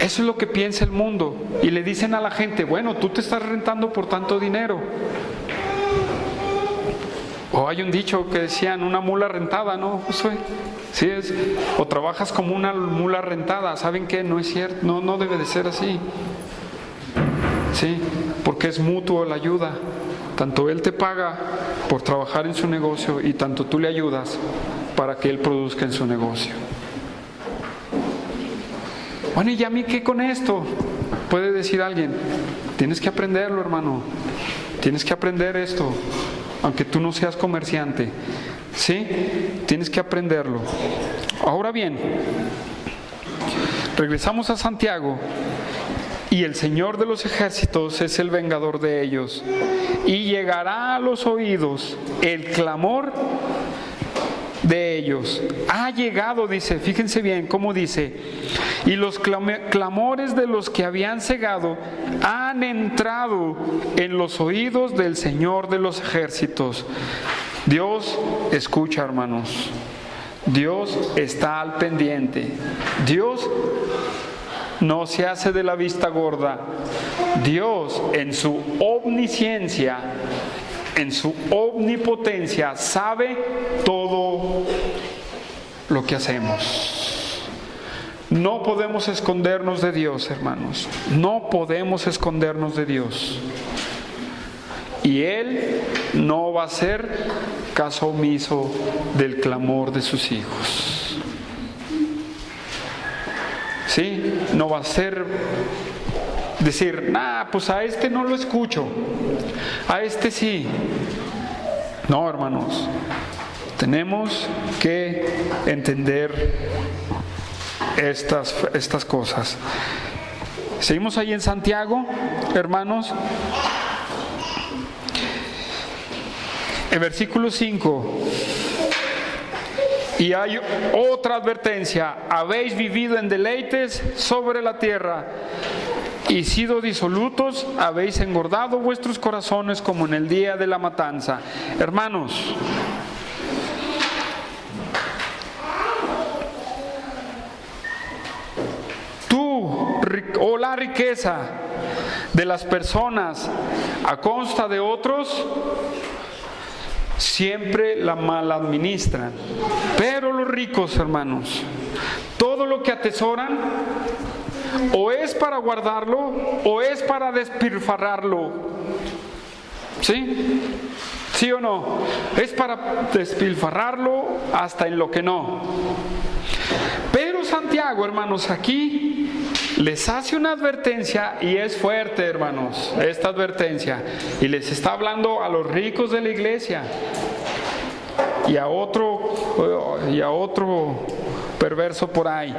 Eso es lo que piensa el mundo. Y le dicen a la gente: bueno, tú te estás rentando por tanto dinero. O hay un dicho que decían: una mula rentada, ¿no, Josué? Sí es. O trabajas como una mula rentada. ¿Saben qué? No es cierto. No debe de ser así. Sí, porque es mutuo la ayuda. Tanto él te paga por trabajar en su negocio, y tanto tú le ayudas para que él produzca en su negocio. Bueno, ¿y a mí qué con esto? Puede decir alguien: tienes que aprenderlo, hermano. Tienes que aprender esto, aunque tú no seas comerciante. ¿Sí? Tienes que aprenderlo. Ahora bien, regresamos a Santiago. Y el Señor de los ejércitos es el vengador de ellos. Y llegará a los oídos el clamor de ellos. Ha llegado, dice, fíjense bien cómo dice: y los clamores de los que habían cegado han entrado en los oídos del Señor de los ejércitos. Dios escucha, hermanos. Dios está al pendiente. Dios no se hace de la vista gorda. Dios, en su omnisciencia, en su omnipotencia, sabe todo lo que hacemos. No podemos escondernos de Dios, hermanos. No podemos escondernos de Dios. Y Él no va a hacer caso omiso del clamor de sus hijos. ¿Sí? No va a ser decir: pues a este no lo escucho, a este sí. No, hermanos, tenemos que entender estas cosas. Seguimos ahí en Santiago, hermanos. En versículo 5. Y hay otra advertencia: habéis vivido en deleites sobre la tierra y sido disolutos, habéis engordado vuestros corazones como en el día de la matanza. Hermanos, tú o la riqueza de las personas a costa de otros, siempre la mal administran. Pero los ricos, hermanos, todo lo que atesoran, o es para guardarlo o es para despilfarrarlo. ¿Sí? ¿Sí o no? Es para despilfarrarlo hasta en lo que no. Pero Santiago, hermanos, aquí les hace una advertencia, y es fuerte, hermanos, esta advertencia. Y les está hablando a los ricos de la iglesia y a otro perverso por ahí.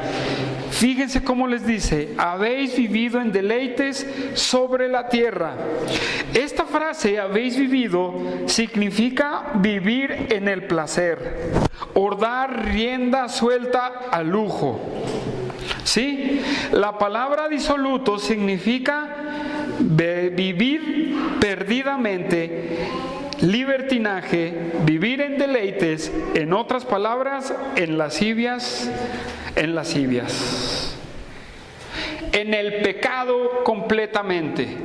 Fíjense cómo les dice: habéis vivido en deleites sobre la tierra. Esta frase, habéis vivido, significa vivir en el placer o dar rienda suelta al lujo. ¿Sí? La palabra disoluto significa vivir perdidamente, libertinaje, vivir en deleites, en otras palabras, en lascivias, en el pecado completamente.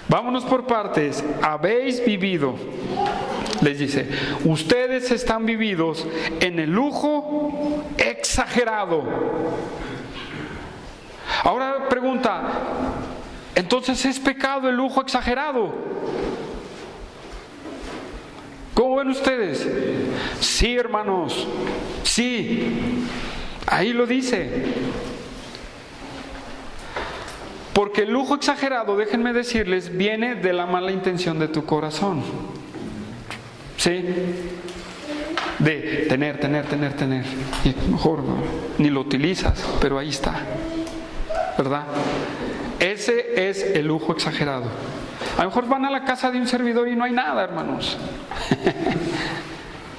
Vámonos por partes. Habéis vivido, les dice, ustedes están vividos en el lujo exagerado. Ahora pregunta: ¿entonces es pecado el lujo exagerado? ¿Cómo ven ustedes? Sí, hermanos, sí, ahí lo dice. Porque el lujo exagerado, déjenme decirles, viene de la mala intención de tu corazón. ¿Sí? De tener. Y mejor ni lo utilizas, pero ahí está. ¿Verdad? Ese es el lujo exagerado. A lo mejor van a la casa de un servidor y no hay nada, hermanos.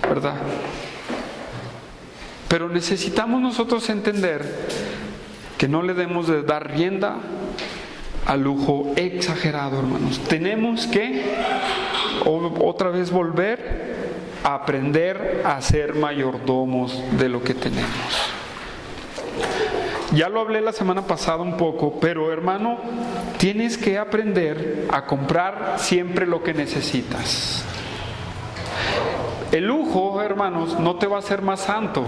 ¿Verdad? Pero necesitamos nosotros entender que no le debemos de dar rienda al lujo exagerado, hermanos. Tenemos que otra vez volver a aprender a ser mayordomos de lo que tenemos. Ya lo hablé la semana pasada un poco, pero hermano, tienes que aprender a comprar siempre lo que necesitas. El lujo, hermanos, no te va a hacer más santo.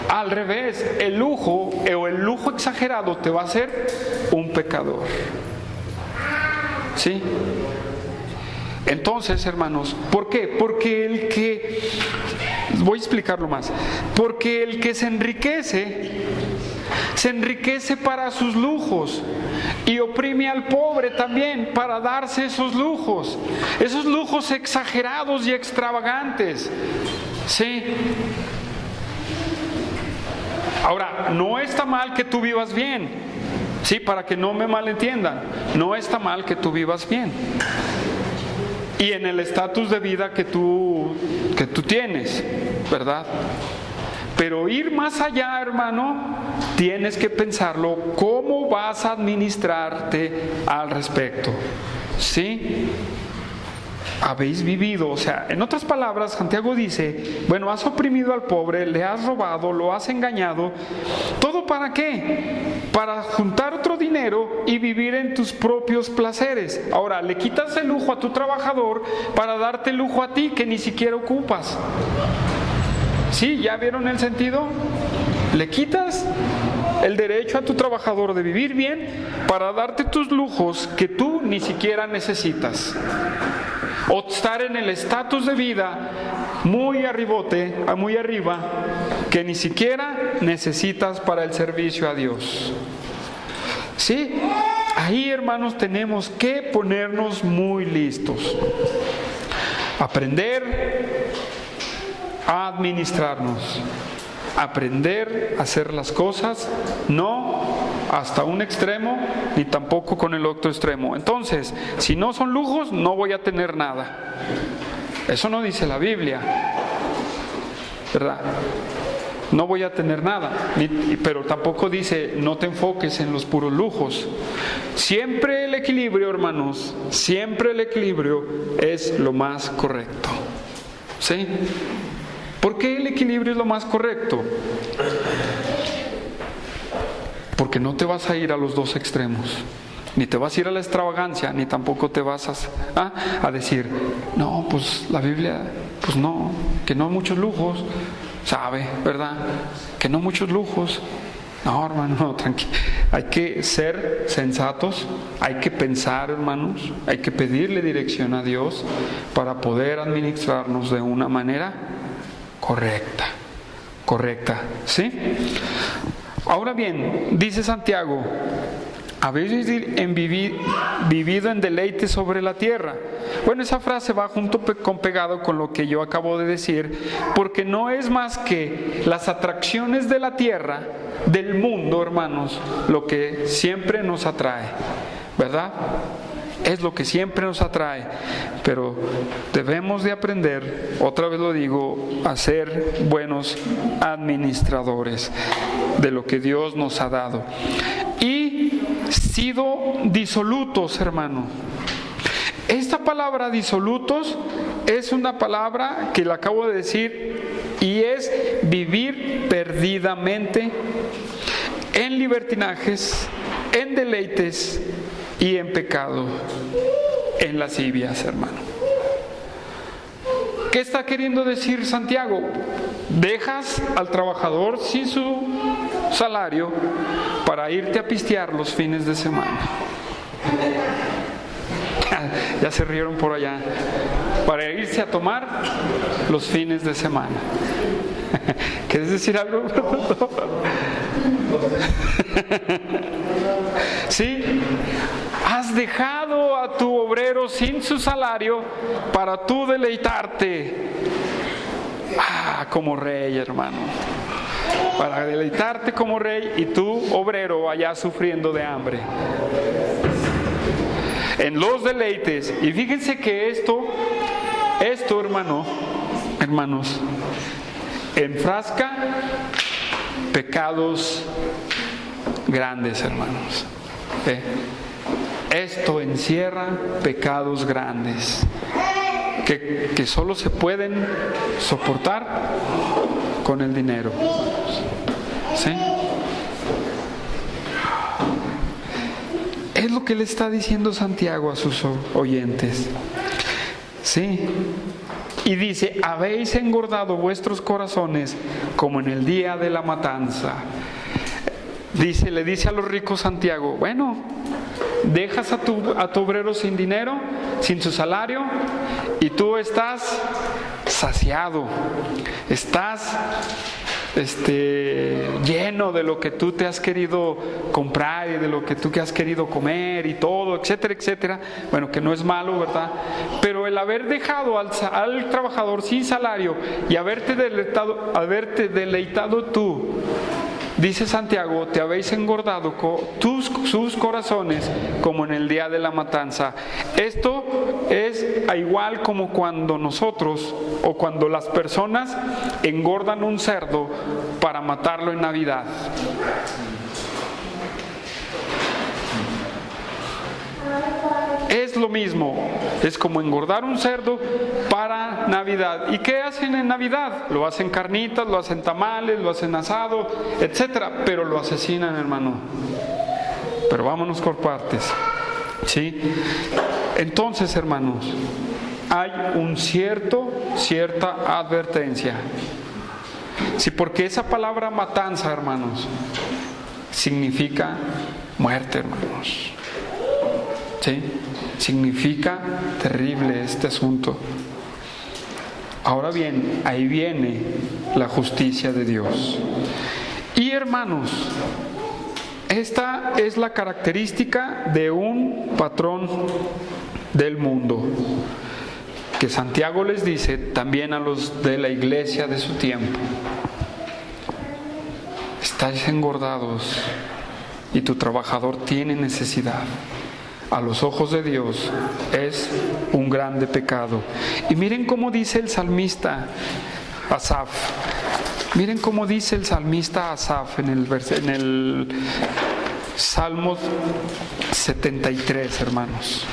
Al revés, el lujo o el lujo exagerado te va a hacer un pecador. ¿Sí? Entonces, hermanos, ¿por qué? Porque voy a explicarlo más. Porque el que se enriquece para sus lujos y oprime al pobre también para darse esos lujos exagerados y extravagantes. ¿Sí? Ahora, no está mal que tú vivas bien, ¿sí? Para que no me malentiendan, no está mal que tú vivas bien y en el estatus de vida que tú tienes, ¿verdad? Pero ir más allá, hermano, tienes que pensarlo, cómo vas a administrarte al respecto, ¿sí? Habéis vivido, o sea, en otras palabras, Santiago dice, bueno, has oprimido al pobre, le has robado, lo has engañado, ¿todo para qué? Para juntar otro dinero y vivir en tus propios placeres. Ahora, le quitas el lujo a tu trabajador para darte el lujo a ti que ni siquiera ocupas. ¿Sí? ¿Ya vieron el sentido? Le quitas el derecho a tu trabajador de vivir bien para darte tus lujos que tú ni siquiera necesitas. O estar en el estatus de vida muy arribote, muy arriba, que ni siquiera necesitas para el servicio a Dios. ¿Sí? Ahí, hermanos, tenemos que ponernos muy listos. Aprender a administrarnos. Aprender a hacer las cosas, no hasta un extremo, ni tampoco con el otro extremo. Entonces, si no son lujos, no voy a tener nada. Eso no dice la Biblia, ¿verdad? No voy a tener nada, pero tampoco dice no te enfoques en los puros lujos. Siempre el equilibrio, hermanos, siempre el equilibrio es lo más correcto. ¿Sí? ¿Por qué el equilibrio es lo más correcto? Porque no te vas a ir a los dos extremos. Ni te vas a ir a la extravagancia, ni tampoco te vas a decir, no, pues la Biblia, pues no, que no muchos lujos. Sabe, ¿verdad? Que no muchos lujos. No, hermano, tranquilo. Hay que ser sensatos, hay que pensar, hermanos, hay que pedirle dirección a Dios para poder administrarnos de una manera correcta, ¿sí? Ahora bien, dice Santiago, habéis vivido en deleite sobre la tierra. Bueno, esa frase va junto con pegado con lo que yo acabo de decir, porque no es más que las atracciones de la tierra, del mundo, hermanos, lo que siempre nos atrae, ¿verdad? Es lo que siempre nos atrae, pero debemos de aprender, otra vez lo digo, a ser buenos administradores de lo que Dios nos ha dado. Y sido disolutos, hermano. Esta palabra disolutos es una palabra que le acabo de decir y es vivir perdidamente en libertinajes, en deleites y en pecado, en lascivias, hermano. ¿Qué está queriendo decir Santiago? Dejas al trabajador sin su salario para irte a pistear los fines de semana. Ya se rieron por allá. Para irse a tomar los fines de semana. ¿Quieres decir algo? ¿Sí? Has dejado a tu obrero sin su salario para tú deleitarte. Como rey, hermano. Para deleitarte como rey y tú, obrero, allá sufriendo de hambre. En los deleites. Y fíjense que esto, hermanos, enfrasca pecados grandes, hermanos. Esto encierra pecados grandes que solo se pueden soportar con el dinero. ¿Sí? Es lo que le está diciendo Santiago a sus oyentes. Sí. Y dice, habéis engordado vuestros corazones como en el día de la matanza. Le dice a los ricos Santiago, bueno, dejas a tu obrero sin dinero, sin su salario, y tú estás saciado, estás lleno de lo que tú te has querido comprar y de lo que tú has querido comer y todo, etcétera, etcétera. Bueno, que no es malo, ¿verdad? Pero el haber dejado al trabajador sin salario y haberte deleitado tú, dice Santiago, te habéis engordado sus corazones como en el día de la matanza. Esto es igual como cuando nosotros o cuando las personas engordan un cerdo para matarlo en Navidad. Es lo mismo, es como engordar un cerdo para Navidad. ¿Y qué hacen en Navidad? Lo hacen carnitas, lo hacen tamales, lo hacen asado, etcétera, pero lo asesinan, hermano. Pero vámonos por partes, ¿sí? Entonces, hermanos, hay cierta advertencia. Sí, porque esa palabra matanza, hermanos, significa muerte, hermanos. ¿Sí? Significa terrible este asunto. Ahora bien, ahí viene la justicia de Dios. Y hermanos, Esta es la característica de un patrón del mundo, que Santiago les dice también a los de la iglesia de su tiempo: estáis engordados y tu trabajador tiene necesidad. A los ojos de Dios es un grande pecado. Y miren cómo dice el salmista Asaf. Miren cómo dice el salmista Asaf en el Salmo 73, hermanos.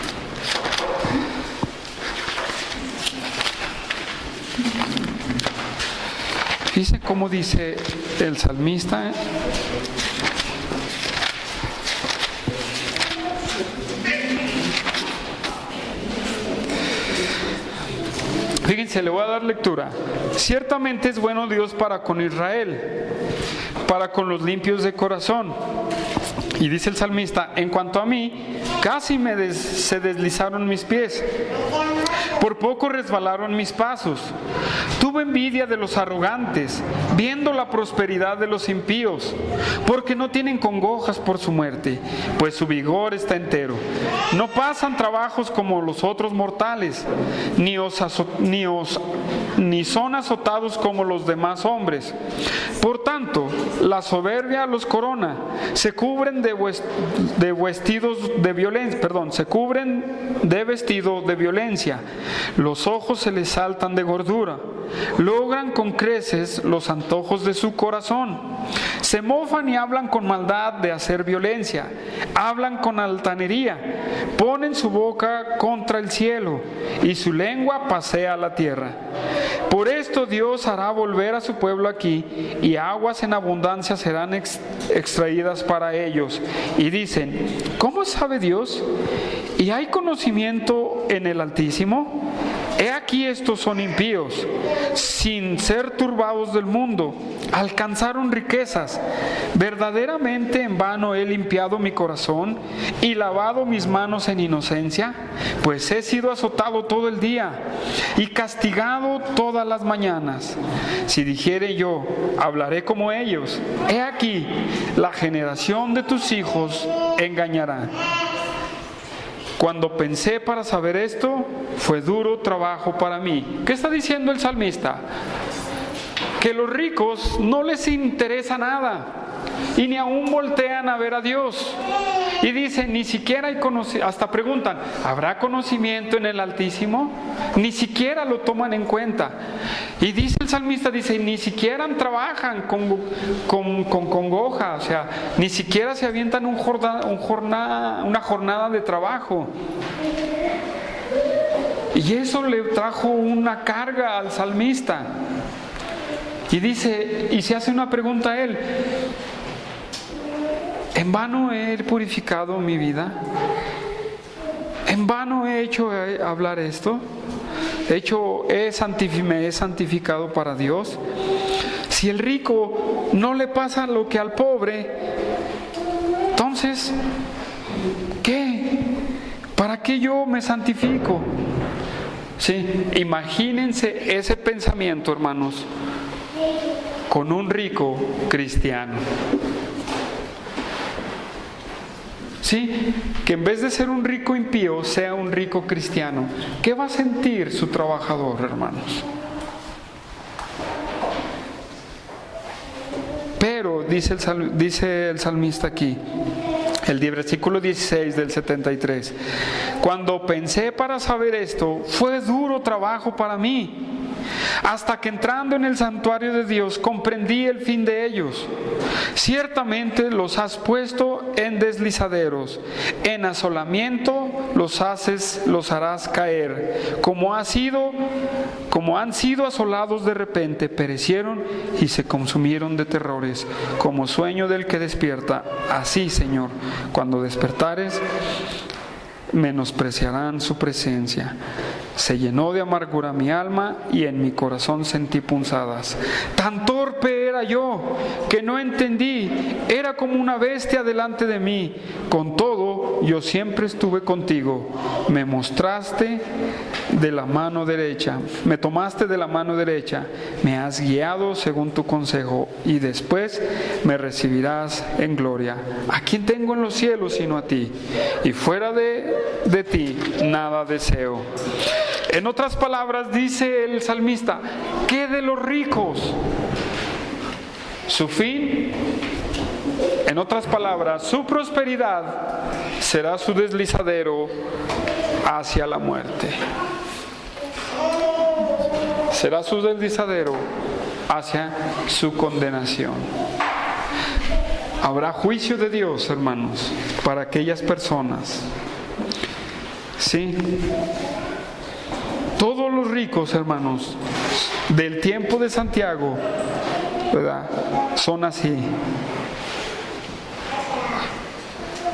Dice cómo dice el salmista. Fíjense, le voy a dar lectura. Ciertamente es bueno Dios para con Israel, para con los limpios de corazón. Y dice el salmista: en cuanto a mí, casi se deslizaron mis pies, por poco resbalaron mis pasos. Tuve envidia de los arrogantes, viendo la prosperidad de los impíos, porque no tienen congojas por su muerte, pues su vigor está entero. No pasan trabajos como los otros mortales, ni son azotados como los demás hombres. Por tanto, la soberbia los corona, se cubren de vestido de violencia. Los ojos se les saltan de gordura. Logran con creces los antojos de su corazón. Se mofan y hablan con maldad de hacer violencia. Hablan con altanería. Ponen su boca contra el cielo y su lengua pasea la tierra. Por esto Dios hará volver a su pueblo aquí, y aguas en abundancia serán extraídas para ellos. Y dicen: ¿cómo sabe Dios? ¿Y hay conocimiento en el Altísimo? He aquí estos son impíos, sin ser turbados del mundo, alcanzaron riquezas. Verdaderamente en vano he limpiado mi corazón y lavado mis manos en inocencia, pues he sido azotado todo el día y castigado todas las mañanas. Si dijere yo: hablaré como ellos, he aquí, la generación de tus hijos engañará. Cuando pensé para saber esto, fue duro trabajo para mí. ¿Qué está diciendo el salmista? Que los ricos no les interesa nada y ni aún voltean a ver a Dios. Y dicen, ni siquiera hay conocimiento, hasta preguntan: ¿habrá conocimiento en el Altísimo? Ni siquiera lo toman en cuenta. Y dice el salmista, dice, ni siquiera trabajan con congoja, o sea, ni siquiera se avientan una jornada de trabajo. Y eso le trajo una carga al salmista. Y dice, y se hace una pregunta a él: ¿en vano he purificado mi vida? ¿En vano he hecho hablar esto? Me he santificado para Dios. Si el rico no le pasa lo que al pobre, entonces, ¿qué? ¿Para qué yo me santifico? Sí, imagínense ese pensamiento, hermanos, con un rico cristiano. Sí, que en vez de ser un rico impío, sea un rico cristiano. ¿Qué va a sentir su trabajador, hermanos? Pero, dice el salmista aquí, el versículo 16 del 73, cuando pensé para saber esto, fue duro trabajo para mí, hasta que entrando en el santuario de Dios comprendí el fin de ellos. Ciertamente los has puesto en deslizaderos, en asolamiento los harás caer. Como han sido asolados de repente, perecieron y se consumieron de terrores, como sueño del que despierta. Así, Señor, cuando despertares, menospreciarán su presencia. Se llenó de amargura mi alma y en mi corazón sentí punzadas. Tan torpe era yo que no entendí, era como una bestia delante de mí. Con todo, yo siempre estuve contigo. Me mostraste de la mano derecha, me tomaste de la mano derecha, me has guiado según tu consejo, y después me recibirás en gloria. ¿A quién tengo en los cielos sino a ti? Y fuera de ti nada deseo. En otras palabras, dice el salmista, ¿qué de los ricos? Su fin, en otras palabras, su prosperidad será su deslizadero hacia la muerte. Será su deslizadero hacia su condenación. Habrá juicio de Dios, hermanos, para aquellas personas. Sí. Todos los ricos, hermanos, del tiempo de Santiago, ¿verdad?, son así,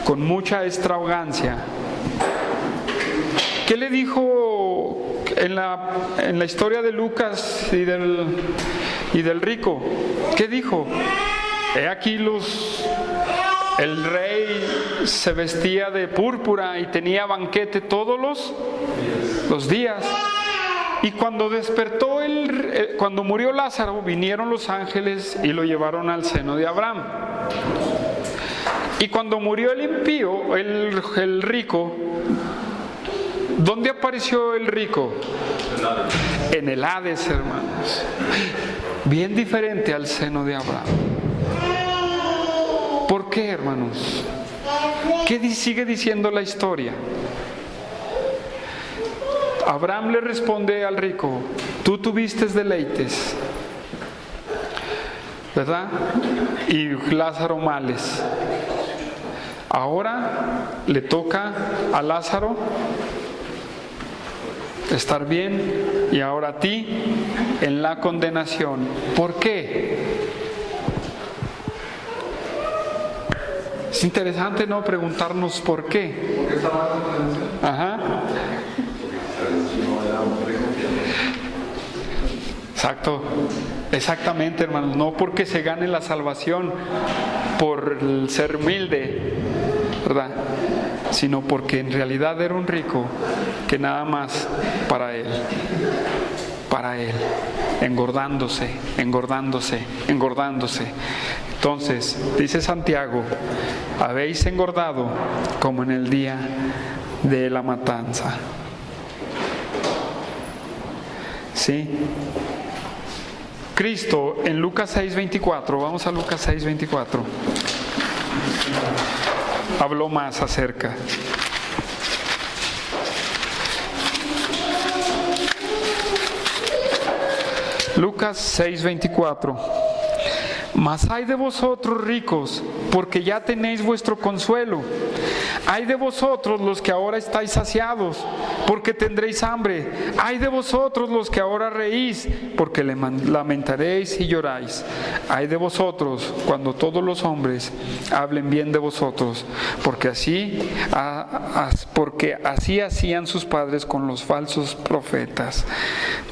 con mucha extravagancia. ¿Qué le dijo en la historia de Lucas y del rico? ¿Qué dijo? He aquí el rey se vestía de púrpura y tenía banquete todos los días. Y cuando despertó cuando murió Lázaro, vinieron los ángeles y lo llevaron al seno de Abraham. Y cuando murió el impío, el rico, ¿dónde apareció el rico? En el Hades, hermanos. Bien diferente al seno de Abraham. ¿Por qué, hermanos? ¿Qué sigue diciendo la historia? Abraham le responde al rico, tú tuviste deleites, ¿verdad? Y Lázaro males. Ahora le toca a Lázaro estar bien y ahora a ti en la condenación. ¿Por qué? Es interesante, ¿no?, preguntarnos por qué. ¿Por qué está mal la condenación? Ajá. Exacto, exactamente, hermanos. No porque se gane la salvación por el ser humilde, ¿verdad?, sino porque en realidad era un rico que nada más para él, engordándose. Entonces, dice Santiago, habéis engordado como en el día de la matanza. ¿Sí? Cristo en Lucas 6:24, vamos a Lucas 6:24, habló más acerca. Lucas 6:24. Mas ay de vosotros ricos, porque ya tenéis vuestro consuelo. Ay de vosotros los que ahora estáis saciados, porque tendréis hambre. Ay de vosotros los que ahora reís, porque lamentaréis y lloráis. Ay de vosotros cuando todos los hombres hablen bien de vosotros, porque así hacían sus padres con los falsos profetas.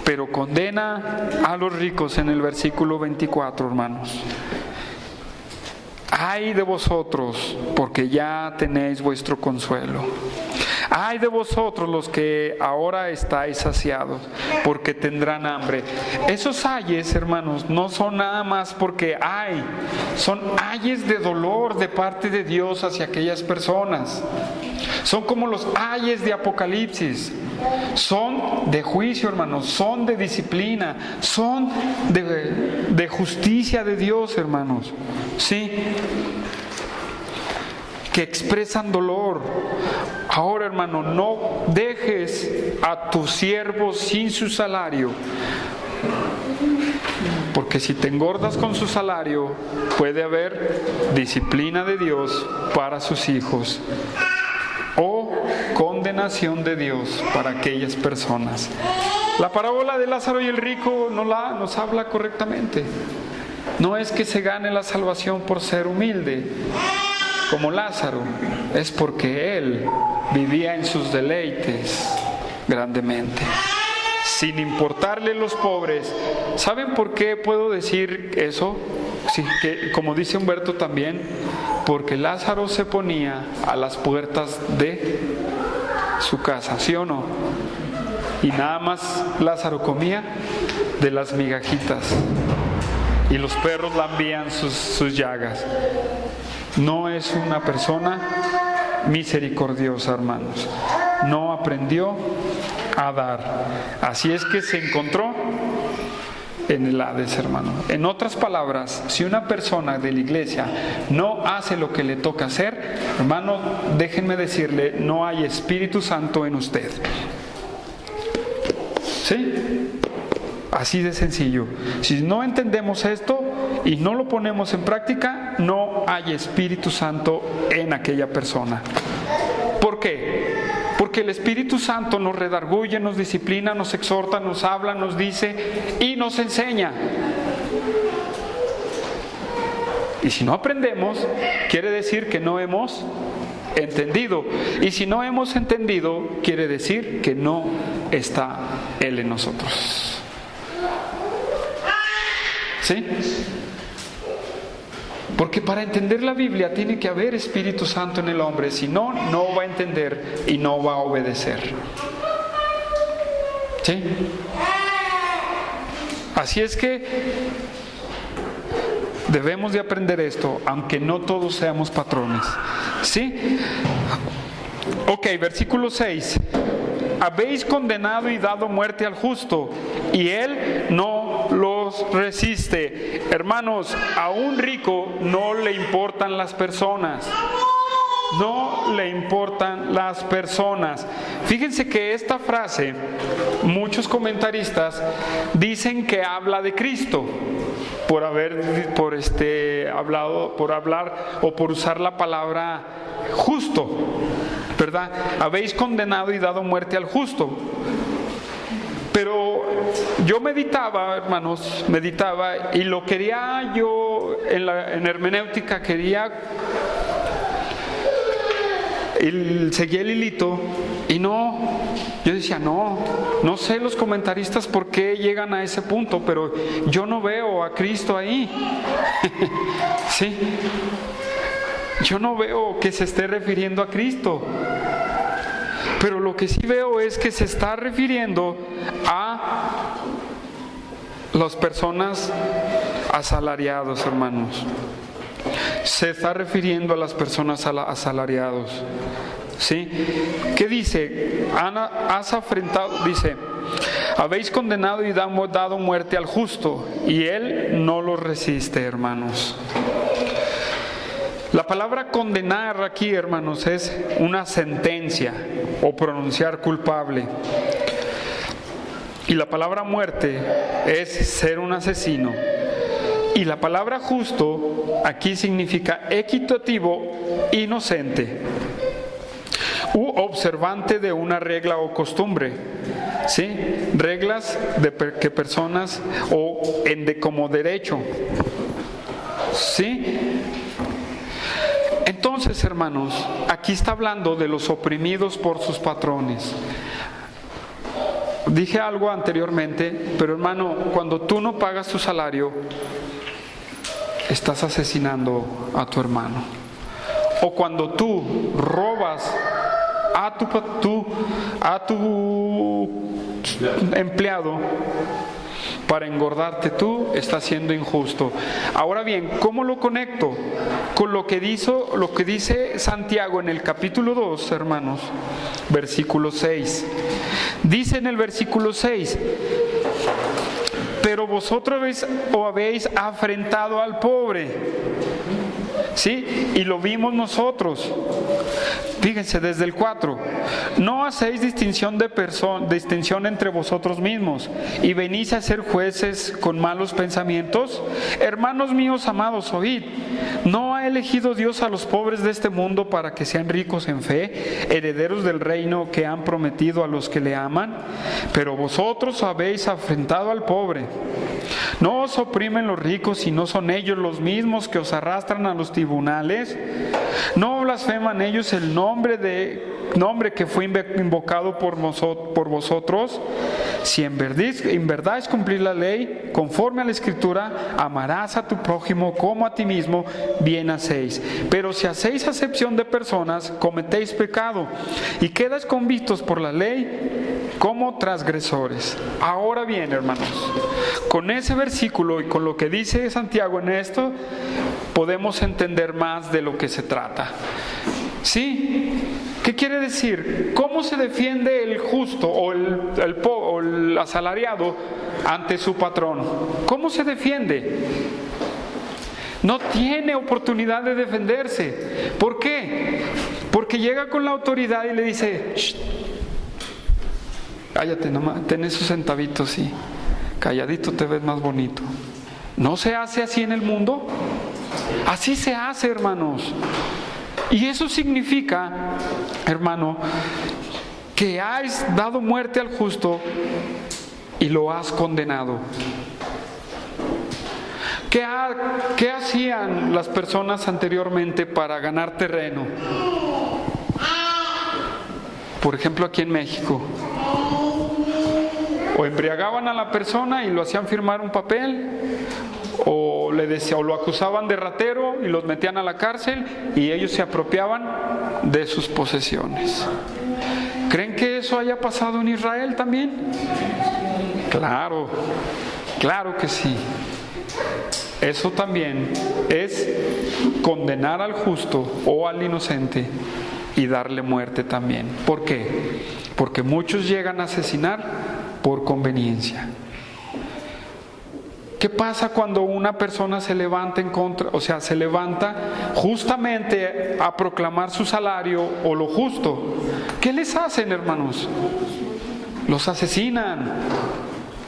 Pero condena a los ricos en el versículo 24, hermanos. Ay de vosotros, porque ya tenéis vuestro consuelo. Ay de vosotros los que ahora estáis saciados, porque tendrán hambre. Esos ayes, hermanos, no son nada más porque hay, son ayes de dolor de parte de Dios hacia aquellas personas. Son como los ayes de Apocalipsis. Son de juicio, hermanos, son de disciplina, son de justicia de Dios, hermanos. Sí, que expresan dolor. Ahora, hermano, no dejes a tu siervo sin su salario, porque si te engordas con su salario, puede haber disciplina de Dios para sus hijos o condenación de Dios para aquellas personas. La parábola de Lázaro y el rico nos habla correctamente. No es que se gane la salvación por ser humilde como Lázaro, es porque él vivía en sus deleites grandemente, sin importarle los pobres. ¿Saben por qué puedo decir eso? Sí, que, como dice Humberto también, porque Lázaro se ponía a las puertas de su casa, ¿sí o no? Y nada más Lázaro comía de las migajitas y los perros lambían sus llagas. No es una persona misericordiosa, hermanos. No aprendió a dar. Así es que se encontró en el Hades, hermano. En otras palabras, si una persona de la iglesia no hace lo que le toca hacer, hermano, déjenme decirle, no hay Espíritu Santo en usted. ¿Sí? Así de sencillo. Si no entendemos esto y no lo ponemos en práctica, no hay Espíritu Santo en aquella persona. ¿Por qué? Porque el Espíritu Santo nos redarguye, nos disciplina, nos exhorta, nos habla, nos dice y nos enseña. Y si no aprendemos, quiere decir que no hemos entendido. Y si no hemos entendido, quiere decir que no está Él en nosotros. ¿Sí? Porque para entender la Biblia tiene que haber Espíritu Santo en el hombre, si no, no va a entender y no va a obedecer. ¿Sí? Así es que debemos de aprender esto, aunque no todos seamos patrones. ¿Sí? Ok, versículo 6. Habéis condenado y dado muerte al justo, y él no los resiste. Hermanos, a un rico no le importan las personas. No le importan las personas. Fíjense que esta frase, muchos comentaristas dicen que habla de Cristo, por hablar o por usar la palabra justo, ¿verdad? Habéis condenado y dado muerte al justo. Pero yo meditaba, hermanos, y lo quería yo en hermenéutica, seguía el hilito y yo decía, no sé los comentaristas por qué llegan a ese punto, pero yo no veo a Cristo ahí. Sí, yo no veo que se esté refiriendo a Cristo. Pero lo que sí veo es que se está refiriendo a las personas asalariadas, hermanos. Se está refiriendo a las personas asalariados. ¿Sí? ¿Qué dice? Has afrentado, dice, habéis condenado y dado muerte al justo, y él no lo resiste, hermanos. La palabra condenar aquí, hermanos, es una sentencia o pronunciar culpable. Y la palabra muerte es ser un asesino. Y la palabra justo aquí significa equitativo, inocente u observante de una regla o costumbre. ¿Sí? Reglas que personas como derecho. ¿Sí? Entonces, hermanos, aquí está hablando de los oprimidos por sus patrones. Dije algo anteriormente, pero hermano, cuando tú no pagas tu salario, estás asesinando a tu hermano. O cuando tú robas a tu empleado para engordarte tú, estás siendo injusto. Ahora bien, ¿cómo lo conecto? Con lo que dice Santiago en el capítulo 2, hermanos, versículo 6. Dice en el versículo 6, pero vosotros habéis afrentado al pobre. ¿Sí? Y lo vimos nosotros. Fíjense, desde el 4. No hacéis distinción entre vosotros mismos y venís a ser jueces con malos pensamientos. Hermanos míos amados, oíd. ¿No ha elegido Dios a los pobres de este mundo para que sean ricos en fe, herederos del reino que han prometido a los que le aman? Pero vosotros habéis afrentado al pobre. ¿No os oprimen los ricos y no son ellos los mismos que os arrastran a los tribunales? ¿No blasfeman ellos el nombre que fue invocado por vosotros? Si en verdad es cumplir la ley, conforme a la Escritura, amarás a tu prójimo como a ti mismo, bien hacéis. Pero si hacéis acepción de personas, cometéis pecado y quedáis convictos por la ley como transgresores. Ahora bien, hermanos, con ese versículo y con lo que dice Santiago en esto, podemos entender más de lo que se trata. ¿Sí? ¿Qué quiere decir? ¿Cómo se defiende el justo o el asalariado ante su patrón? ¿Cómo se defiende? No tiene oportunidad de defenderse. ¿Por qué? Porque llega con la autoridad y le dice: "Shh, cállate nomás, ten esos centavitos, sí, calladito te ves más bonito". ¿No se hace así en el mundo? Así se hace, hermanos. Y eso significa, hermano, que has dado muerte al justo y lo has condenado. ¿Qué hacían las personas anteriormente para ganar terreno? Por ejemplo, aquí en México. O embriagaban a la persona y lo hacían firmar un papel, o lo acusaban de ratero y los metían a la cárcel y ellos se apropiaban de sus posesiones. ¿Creen que eso haya pasado en Israel también? Claro, claro que sí. Eso también es condenar al justo o al inocente y darle muerte también. ¿Por qué? Porque muchos llegan a asesinar por conveniencia. ¿Qué pasa cuando una persona se levanta se levanta justamente a proclamar su salario o lo justo? ¿Qué les hacen, hermanos? Los asesinan,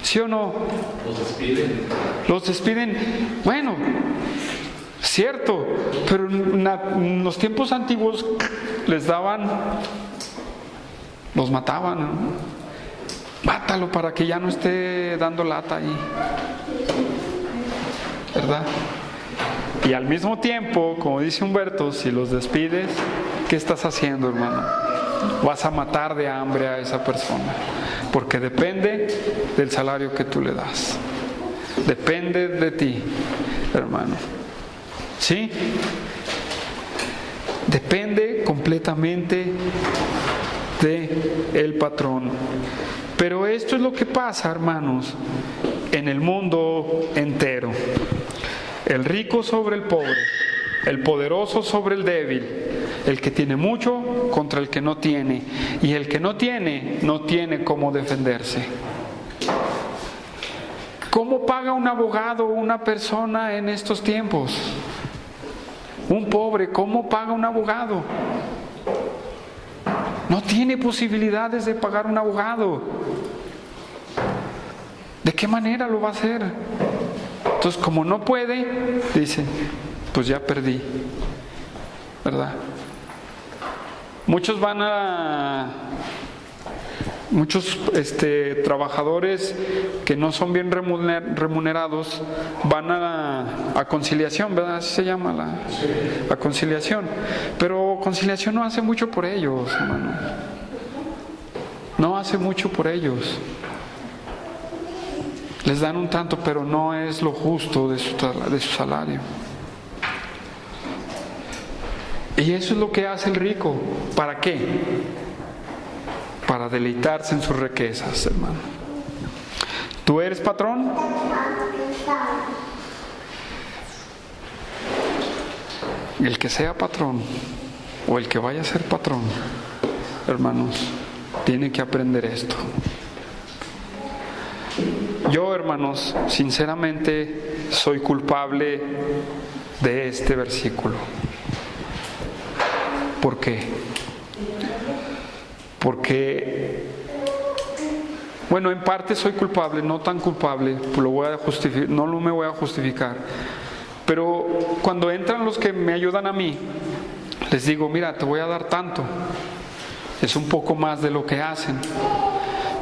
¿sí o no? Los despiden. Bueno, cierto, pero en los tiempos antiguos les los mataban, ¿no? Mátalo para que ya no esté dando lata ahí, ¿verdad? Y al mismo tiempo, como dice Humberto, si los despides, ¿qué estás haciendo, hermano? Vas a matar de hambre a esa persona, porque depende del salario que tú le das. Depende de ti, hermano. ¿Sí? Depende completamente del patrón. Pero esto es lo que pasa, hermanos, en el mundo entero. El rico sobre el pobre, el poderoso sobre el débil, el que tiene mucho contra el que no tiene, y el que no tiene cómo defenderse. ¿Cómo paga un abogado una persona en estos tiempos? Un pobre, ¿cómo paga un abogado? No tiene posibilidades de pagar un abogado. ¿De qué manera lo va a hacer? Entonces, como no puede, dice, pues ya perdí, ¿verdad? Muchos trabajadores que no son bien remunerados van a conciliación, ¿verdad? Así se llama la conciliación. Pero conciliación no hace mucho por ellos, hermano. No hace mucho por ellos. Les dan un tanto, pero no es lo justo de su salario. Y eso es lo que hace el rico. ¿Para qué? Para deleitarse en sus riquezas, hermano. ¿Tú eres patrón? El que sea patrón o el que vaya a ser patrón, hermanos, tiene que aprender esto. Yo, hermanos, sinceramente soy culpable de este versículo. ¿Por qué? Porque, bueno, en parte soy culpable, no tan culpable, no me voy a justificar. Pero cuando entran los que me ayudan a mí, les digo, mira, te voy a dar tanto. Es un poco más de lo que hacen.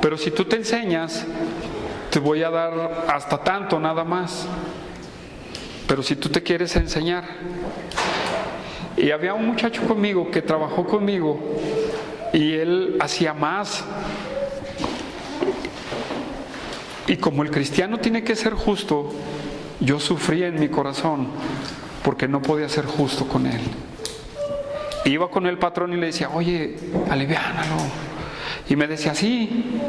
Pero si tú te enseñas, te voy a dar hasta tanto, nada más. Pero si tú te quieres enseñar. Y había un muchacho conmigo que trabajó conmigo y él hacía más. Y como el cristiano tiene que ser justo, yo sufría en mi corazón porque no podía ser justo con él. Iba con el patrón y le decía, oye, aliviánalo. Y me decía, sí.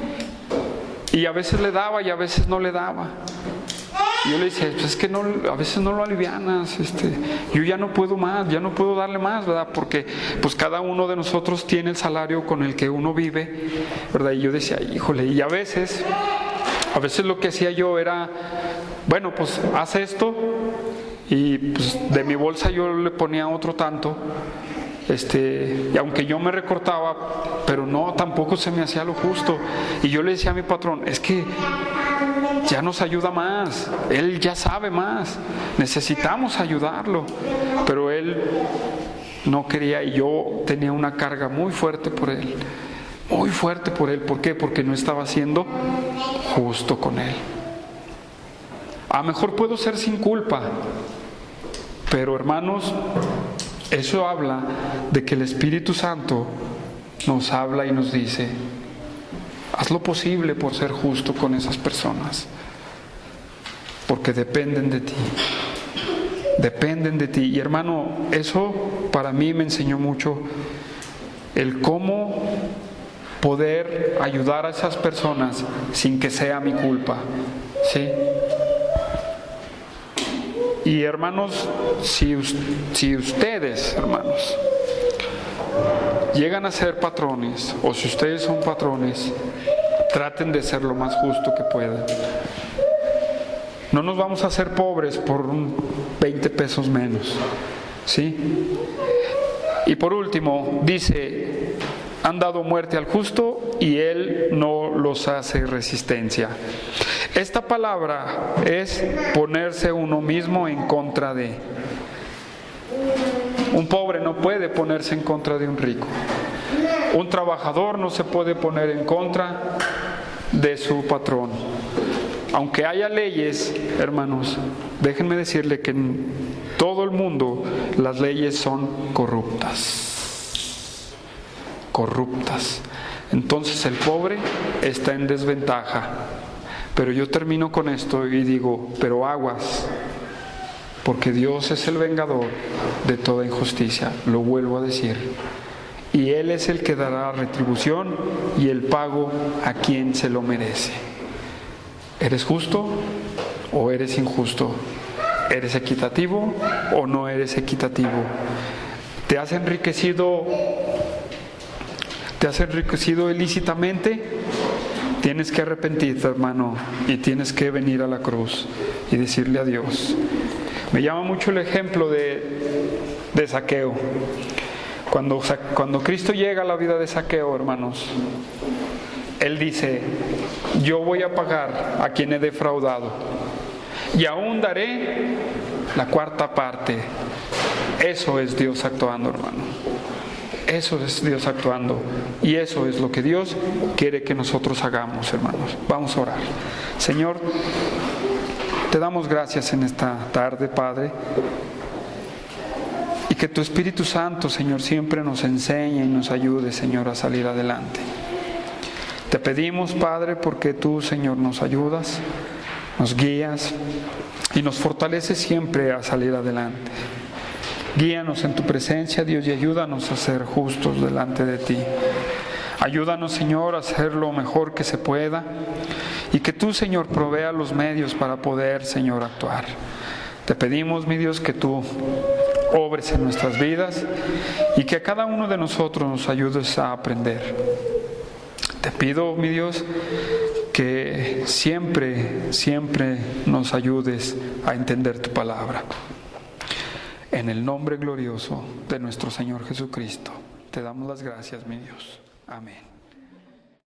Y a veces le daba y a veces no le daba. Y yo le decía, pues es que no, a veces no lo alivianas, yo ya no puedo más, ya no puedo darle más, ¿verdad? Porque pues cada uno de nosotros tiene el salario con el que uno vive, ¿verdad? Y yo decía, híjole, y a veces lo que hacía yo era, bueno, pues haz esto, y pues de mi bolsa yo le ponía otro tanto, y aunque yo me recortaba, pero no, tampoco se me hacía lo justo. Y yo le decía a mi patrón, es que ya nos ayuda más, él ya sabe más, necesitamos ayudarlo, pero él no quería, y yo tenía una carga muy fuerte por él, muy fuerte por él. ¿Por qué? Porque no estaba siendo justo con él. A lo mejor puedo ser sin culpa, pero hermanos, eso habla de que el Espíritu Santo nos habla y nos dice, haz lo posible por ser justo con esas personas, porque dependen de ti. Dependen de ti. Y hermano, eso para mí me enseñó mucho el cómo poder ayudar a esas personas sin que sea mi culpa, ¿sí? Y hermanos, si ustedes, hermanos, llegan a ser patrones, o si ustedes son patrones, traten de ser lo más justo que puedan. No nos vamos a hacer pobres por 20 pesos menos, ¿sí? Y por último, dice, han dado muerte al justo y él no los hace resistencia. Esta palabra es ponerse uno mismo en contra de. Un pobre no puede ponerse en contra de un rico. Un trabajador no se puede poner en contra de su patrón. Aunque haya leyes, hermanos, déjenme decirle que en todo el mundo las leyes son corruptas. Corruptas. Entonces el pobre está en desventaja. Pero yo termino con esto y digo, pero aguas, porque Dios es el vengador de toda injusticia, lo vuelvo a decir. Y Él es el que dará retribución y el pago a quien se lo merece. ¿Eres justo o eres injusto? ¿Eres equitativo o no eres equitativo? ¿Te has enriquecido ilícitamente? Tienes que arrepentirte, hermano, y tienes que venir a la cruz y decirle a Dios. Me llama mucho el ejemplo de Zaqueo. Cuando Cristo llega a la vida de Zaqueo, hermanos, Él dice, yo voy a pagar a quien he defraudado y aún daré la cuarta parte. Eso es Dios actuando, hermano. Eso es Dios actuando. Y eso es lo que Dios quiere que nosotros hagamos, hermanos. Vamos a orar. Señor, te damos gracias en esta tarde, Padre. Y que tu Espíritu Santo, Señor, siempre nos enseñe y nos ayude, Señor, a salir adelante. Te pedimos, Padre, porque tú, Señor, nos ayudas, nos guías y nos fortaleces siempre a salir adelante. Guíanos en tu presencia, Dios, y ayúdanos a ser justos delante de ti. Ayúdanos, Señor, a hacer lo mejor que se pueda y que tú, Señor, provea los medios para poder, Señor, actuar. Te pedimos, mi Dios, que tú obres en nuestras vidas y que a cada uno de nosotros nos ayudes a aprender. Te pido, mi Dios, que siempre, siempre nos ayudes a entender tu palabra. En el nombre glorioso de nuestro Señor Jesucristo, te damos las gracias, mi Dios. Amén.